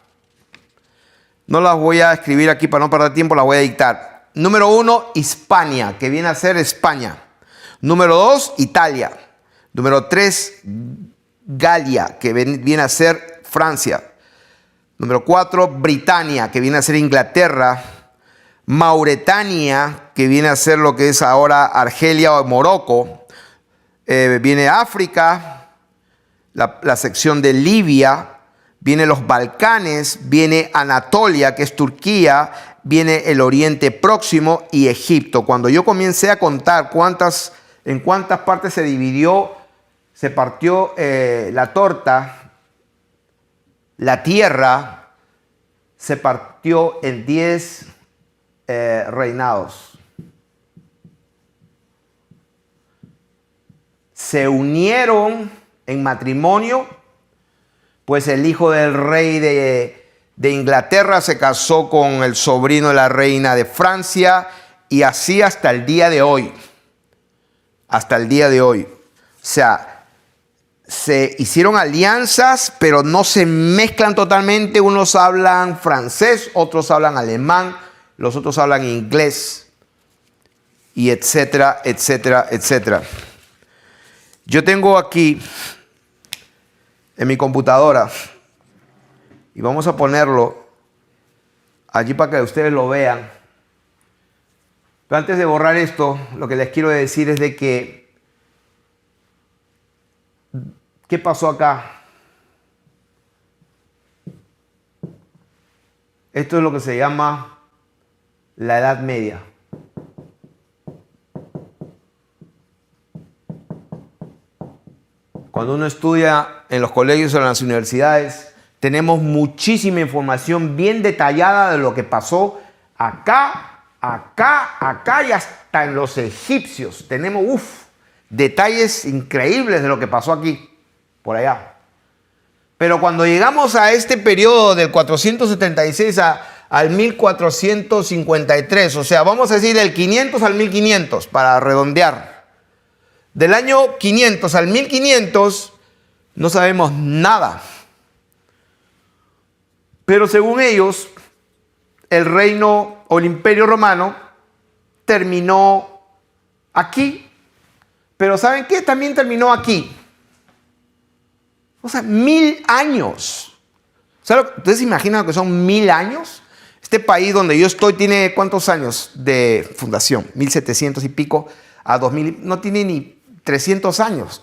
No las voy a escribir aquí para no perder tiempo, las voy a dictar. Número 1, Hispania, que viene a ser España. Número 2, Italia. Número 3, Galia, que viene a ser Francia. Número 4, Britania, que viene a ser Inglaterra. Mauretania, que viene a ser lo que es ahora Argelia o Morocco. Viene África, la sección de Libia. Viene los Balcanes, viene Anatolia, que es Turquía, viene el Oriente Próximo y Egipto. Cuando yo comencé a contar en cuántas partes se partió la torta, la tierra se partió en 10 reinados. Se unieron en matrimonio. Pues el hijo del rey de Inglaterra se casó con el sobrino de la reina de Francia y así hasta el día de hoy. Hasta el día de hoy. O sea, se hicieron alianzas, pero no se mezclan totalmente. Unos hablan francés, otros hablan alemán, los otros hablan inglés, y etcétera, etcétera, etcétera. Yo tengo aquí en mi computadora y vamos a ponerlo allí para que ustedes lo vean. Pero antes de borrar esto, lo que les quiero decir es de que ¿qué pasó acá? Esto es lo que se llama la Edad Media. Cuando uno estudia en los colegios o en las universidades, tenemos muchísima información bien detallada de lo que pasó acá, acá y hasta en los egipcios. Tenemos, detalles increíbles de lo que pasó aquí, por allá. Pero cuando llegamos a este periodo del 476 al 1453, o sea, vamos a decir del 500 al 1500 para redondear. Del año 500 al 1500 no sabemos nada. Pero según ellos, el reino o el imperio romano terminó aquí. Pero ¿saben qué? También terminó aquí. O sea, 1000 años. ¿Ustedes se imaginan lo que son 1000 años? Este país donde yo estoy tiene ¿cuántos años de fundación? 1700 y pico a 2000. No tiene ni 300 años.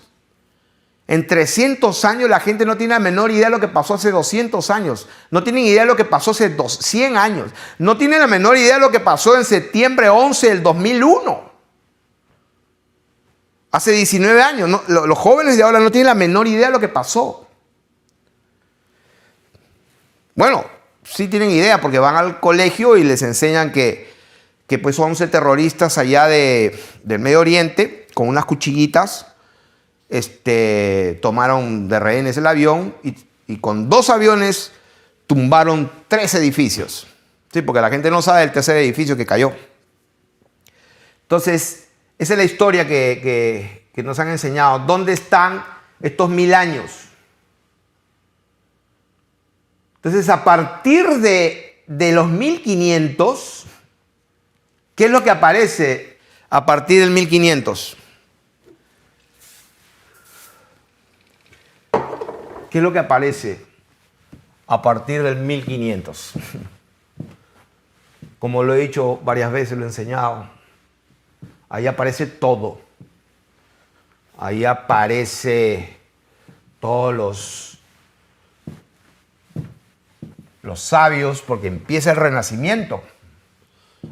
En 300 años la gente no tiene la menor idea de lo que pasó hace 200 años. No tienen idea de lo que pasó hace 100 años. No tienen la menor idea de lo que pasó en septiembre 11 del 2001. Hace 19 años. No, los jóvenes de ahora no tienen la menor idea de lo que pasó. Bueno, sí tienen idea porque van al colegio y les enseñan que pues 11 terroristas allá del Medio Oriente con unas cuchillitas tomaron de rehenes el avión y con 2 aviones tumbaron 3 edificios. Sí, porque la gente no sabe del tercer edificio que cayó. Entonces, esa es la historia que nos han enseñado. ¿Dónde están estos 1000 años? Entonces, a partir de los 1500, ¿qué es lo que aparece a partir del 1500? ¿Qué es lo que aparece a partir del 1500? Como lo he dicho varias veces, lo he enseñado. Ahí aparece todo. Ahí aparece todos los sabios, porque empieza el Renacimiento.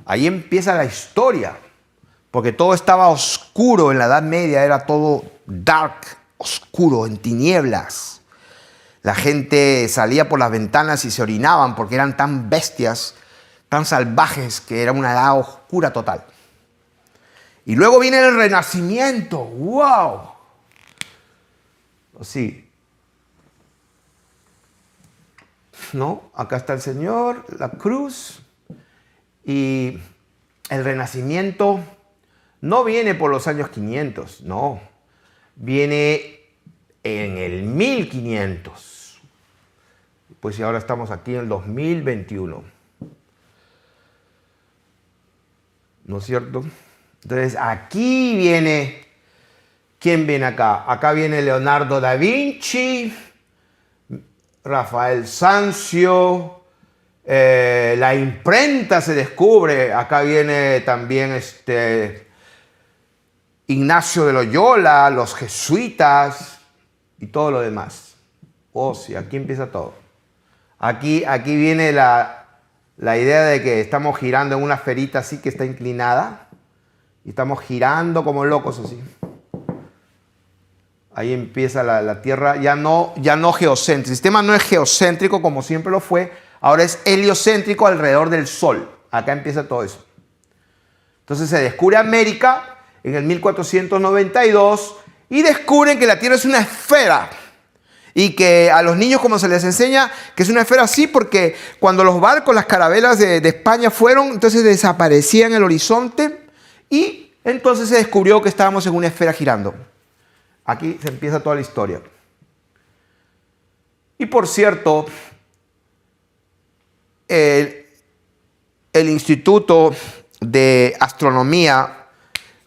Ahí empieza la historia, porque todo estaba oscuro en la Edad Media, era todo dark, oscuro, en tinieblas. La gente salía por las ventanas y se orinaban porque eran tan bestias, tan salvajes, que era una edad oscura total. Y luego viene el Renacimiento. ¡Wow! Sí. ¿No? Acá está el Señor, la cruz. Y el Renacimiento no viene por los años 500, no. Viene en el 1500. Pues si ahora estamos aquí en el 2021. ¿No es cierto? Entonces aquí viene, ¿quién viene acá? Acá viene Leonardo da Vinci, Rafael Sanzio, la imprenta se descubre. Acá viene también Ignacio de Loyola, los jesuitas y todo lo demás. Oh, sí, aquí empieza todo. Aquí viene la idea de que estamos girando en una esferita así que está inclinada. Y estamos girando como locos así. Ahí empieza la Tierra, ya no geocéntrica. El sistema no es geocéntrico como siempre lo fue. Ahora es heliocéntrico alrededor del Sol. Acá empieza todo eso. Entonces se descubre América en el 1492 y descubren que la Tierra es una esfera. Y que a los niños, como se les enseña, que es una esfera así, porque cuando los barcos, las carabelas de España fueron, entonces desaparecían en el horizonte y entonces se descubrió que estábamos en una esfera girando. Aquí se empieza toda la historia. Y por cierto, el Instituto de Astronomía,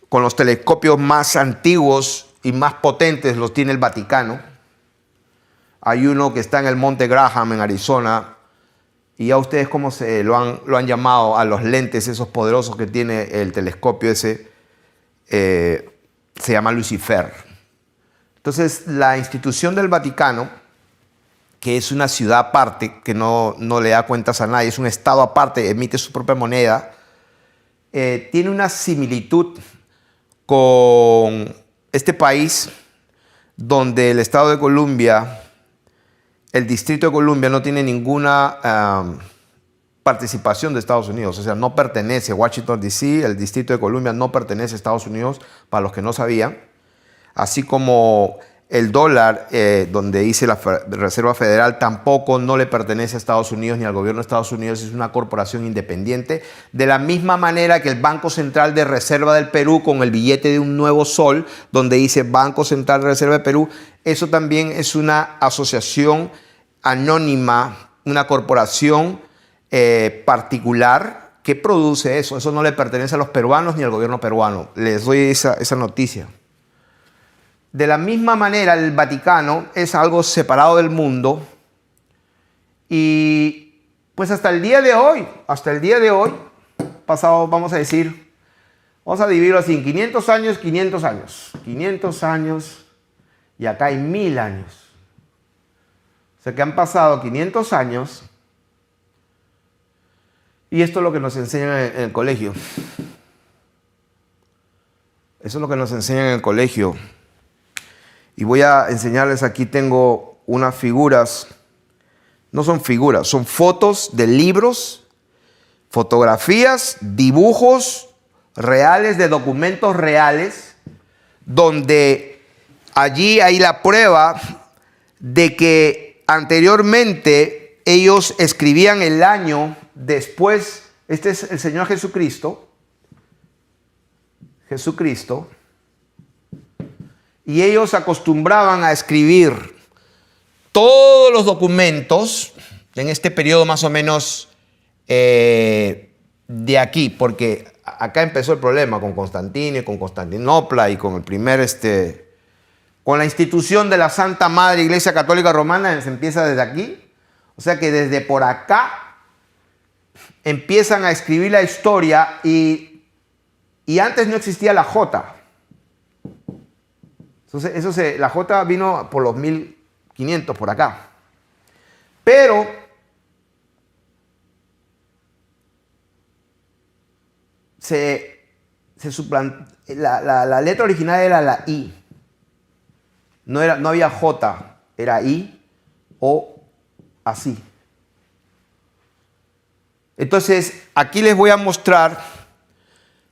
con los telescopios más antiguos y más potentes, los tiene el Vaticano. Hay uno que está en el Monte Graham, en Arizona, y ya ustedes cómo lo han llamado a los lentes esos poderosos que tiene el telescopio ese, se llama Lucifer. Entonces, la institución del Vaticano que es una ciudad aparte, que no le da cuentas a nadie, es un estado aparte, emite su propia moneda, tiene una similitud con este país donde el estado de Columbia, el distrito de Columbia no tiene ninguna participación de Estados Unidos, o sea, no pertenece a Washington, D.C., el distrito de Columbia no pertenece a Estados Unidos, para los que no sabían, así como el dólar, donde dice la Reserva Federal, tampoco no le pertenece a Estados Unidos ni al gobierno de Estados Unidos, es una corporación independiente. De la misma manera que el Banco Central de Reserva del Perú, con el billete de un nuevo sol, donde dice Banco Central de Reserva de Perú, eso también es una asociación anónima, una corporación particular que produce eso. Eso no le pertenece a los peruanos ni al gobierno peruano. Les doy esa noticia. De la misma manera, el Vaticano es algo separado del mundo y pues hasta el día de hoy, pasado, vamos a decir, vamos a dividirlo así, en 500 años, 500 años, 500 años y acá hay 1000 años. O sea que han pasado 500 años y esto es lo que nos enseñan en el colegio. Eso es lo que nos enseñan en el colegio. Y voy a enseñarles, aquí tengo unas figuras, no son figuras, son fotos de libros, fotografías, dibujos reales, de documentos reales, donde allí hay la prueba de que anteriormente ellos escribían el año después. Este es el Señor Jesucristo. Y ellos acostumbraban a escribir todos los documentos en este periodo más o menos de aquí, porque acá empezó el problema con Constantino y con Constantinopla y con el primer, con la institución de la Santa Madre Iglesia Católica Romana, se empieza desde aquí. O sea que desde por acá empiezan a escribir la historia y antes no existía la J. Entonces, la J vino por los 1500 por acá. Pero la letra original era la I. No había J, era I o así. Entonces, aquí les voy a mostrar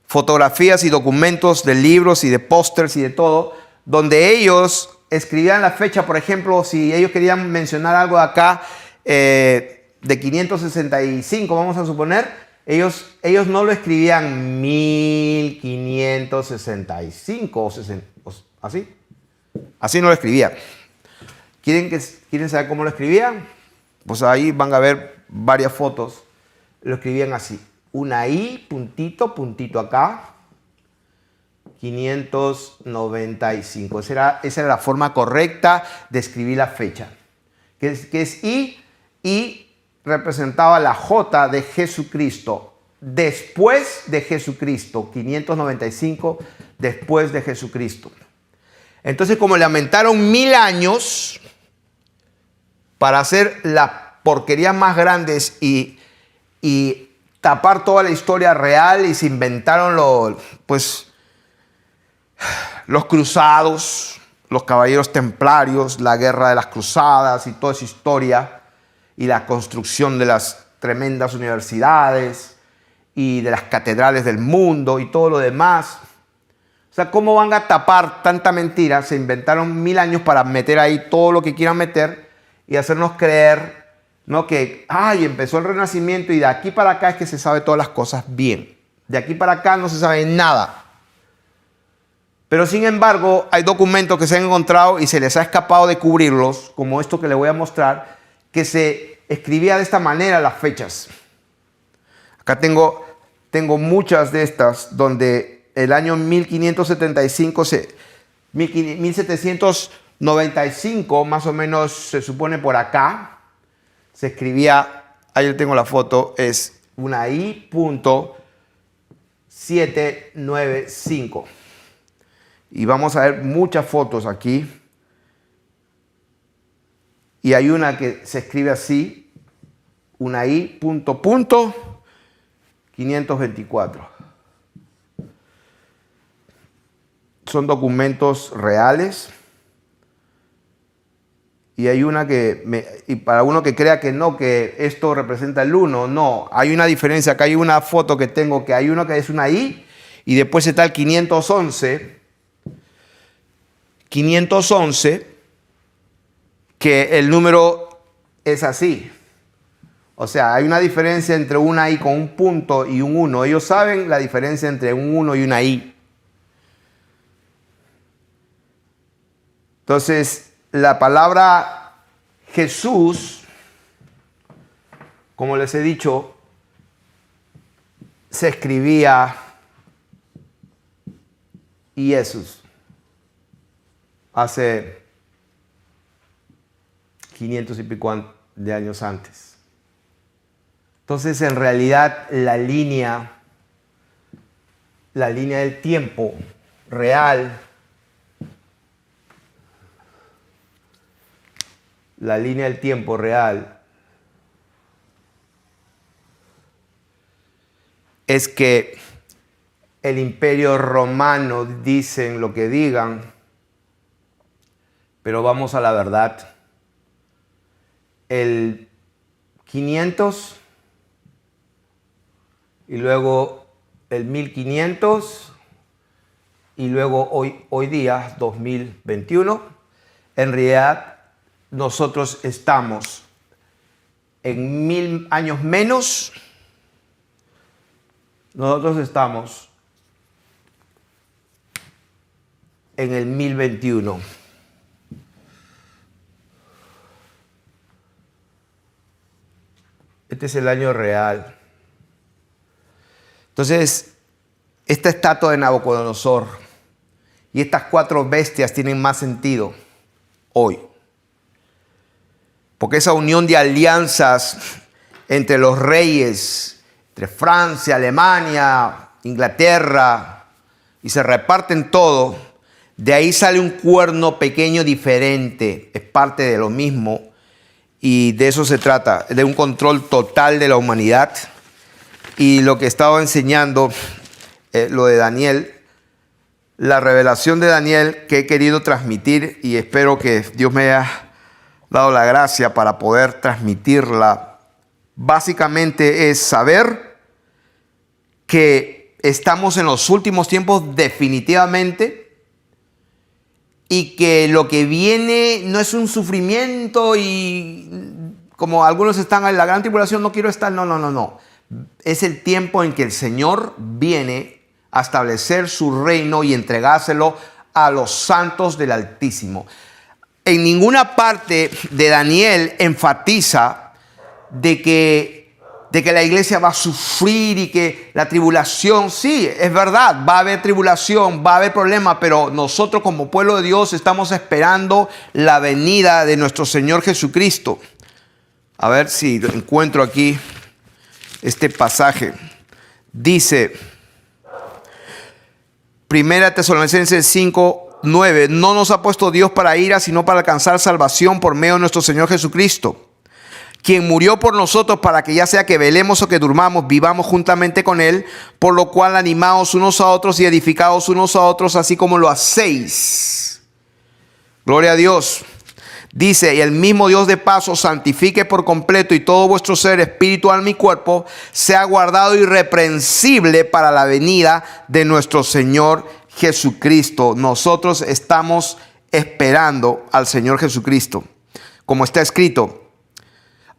fotografías y documentos de libros y de pósters y de todo, donde ellos escribían la fecha. Por ejemplo, si ellos querían mencionar algo de acá, de 565, vamos a suponer, ellos no lo escribían 1565 o 60, así. Así no lo escribían. ¿Quieren saber cómo lo escribían? Pues ahí van a ver varias fotos. Lo escribían así. Una I, puntito, puntito acá. 595. Esa era la forma correcta de escribir la fecha. Que es I, y representaba la J de Jesucristo. Después de Jesucristo. 595 después de Jesucristo. Entonces, como le aumentaron 1000 años para hacer las porquerías más grandes y tapar toda la historia real, y se inventaron los cruzados, los caballeros templarios, la guerra de las cruzadas y toda esa historia, y la construcción de las tremendas universidades y de las catedrales del mundo y todo lo demás. O sea, ¿cómo van a tapar tanta mentira? Se inventaron 1000 años para meter ahí todo lo que quieran meter y hacernos creer, ¿no?, que empezó el Renacimiento y de aquí para acá es que se sabe todas las cosas bien. De aquí para acá no se sabe nada. Pero sin embargo, hay documentos que se han encontrado y se les ha escapado de cubrirlos, como esto que les voy a mostrar, que se escribía de esta manera las fechas. Acá tengo muchas de estas, donde el año 1575, 1795, más o menos se supone por acá, se escribía, ahí tengo la foto, es una I.795. Y vamos a ver muchas fotos aquí. y hay una que se escribe así, una I, punto, punto, 524. Son documentos reales. Y hay una y para uno que crea que no, que esto representa el 1, no. Hay una diferencia. Acá hay una foto que tengo, que hay uno que es una I, y después está el 511. 511, que el número es así. O sea, hay una diferencia entre una I con un punto y un 1. Ellos saben la diferencia entre un 1 y una I. Entonces, la palabra Jesús, como les he dicho, se escribía Jesús hace 500 y pico de años antes. Entonces, en realidad, la línea del tiempo real, la línea del tiempo real es que el Imperio Romano, dicen lo que digan, pero vamos a la verdad. El 500 y luego el 1500 y luego hoy día, 2021, en realidad nosotros estamos en 1000 años menos. Nosotros estamos en el 1021. Este es el año real. Entonces, esta estatua de Nabucodonosor y estas 4 bestias tienen más sentido hoy. Porque esa unión de alianzas entre los reyes, entre Francia, Alemania, Inglaterra, y se reparten todo, de ahí sale un cuerno pequeño diferente, es parte de lo mismo, y de eso se trata, de un control total de la humanidad. Y lo que estaba enseñando, lo de Daniel, la revelación de Daniel que he querido transmitir, y espero que Dios me haya dado la gracia para poder transmitirla, básicamente es saber que estamos en los últimos tiempos definitivamente, y que lo que viene no es un sufrimiento y como algunos están en la gran tribulación, no quiero estar, no. Es el tiempo en que el Señor viene a establecer su reino y entregárselo a los santos del Altísimo. En ninguna parte de Daniel enfatiza de que la iglesia va a sufrir y que la tribulación, sí, es verdad, va a haber tribulación, va a haber problemas, pero nosotros como pueblo de Dios estamos esperando la venida de nuestro Señor Jesucristo. A ver si encuentro aquí este pasaje. Dice, 1 Tesalonicenses 5:9, no nos ha puesto Dios para ira, sino para alcanzar salvación por medio de nuestro Señor Jesucristo, quien murió por nosotros para que ya sea que velemos o que durmamos, vivamos juntamente con Él, por lo cual animaos unos a otros y edificaos unos a otros, así como lo hacéis. Gloria a Dios. Dice, y el mismo Dios de paz os santifique por completo, y todo vuestro ser, espíritu, alma y cuerpo, sea guardado irreprensible para la venida de nuestro Señor Jesucristo. Nosotros estamos esperando al Señor Jesucristo. Como está escrito,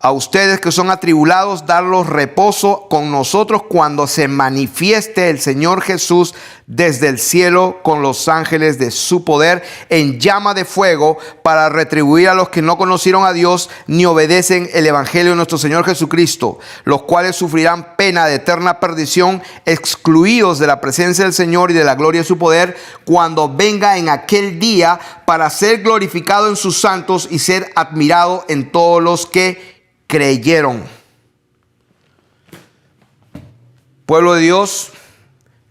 a ustedes que son atribulados, darlos reposo con nosotros cuando se manifieste el Señor Jesús desde el cielo con los ángeles de su poder en llama de fuego, para retribuir a los que no conocieron a Dios ni obedecen el evangelio de nuestro Señor Jesucristo, los cuales sufrirán pena de eterna perdición, excluidos de la presencia del Señor y de la gloria de su poder, cuando venga en aquel día, para ser glorificado en sus santos y ser admirado en todos los que creyeron. Pueblo de Dios,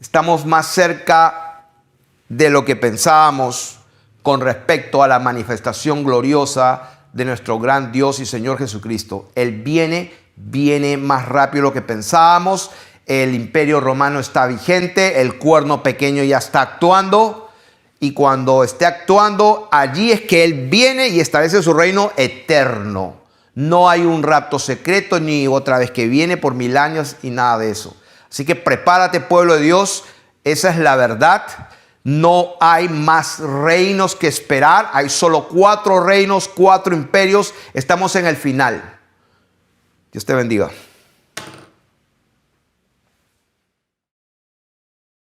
estamos más cerca de lo que pensábamos con respecto a la manifestación gloriosa de nuestro gran Dios y Señor Jesucristo. Él viene más rápido de lo que pensábamos. El imperio romano está vigente, el cuerno pequeño ya está actuando, y cuando esté actuando, allí es que Él viene y establece su reino eterno. No hay un rapto secreto ni otra vez que viene por 1000 años y nada de eso. Así que prepárate, pueblo de Dios, esa es la verdad. No hay más reinos que esperar, hay solo 4 reinos, 4 imperios, estamos en el final. Dios te bendiga.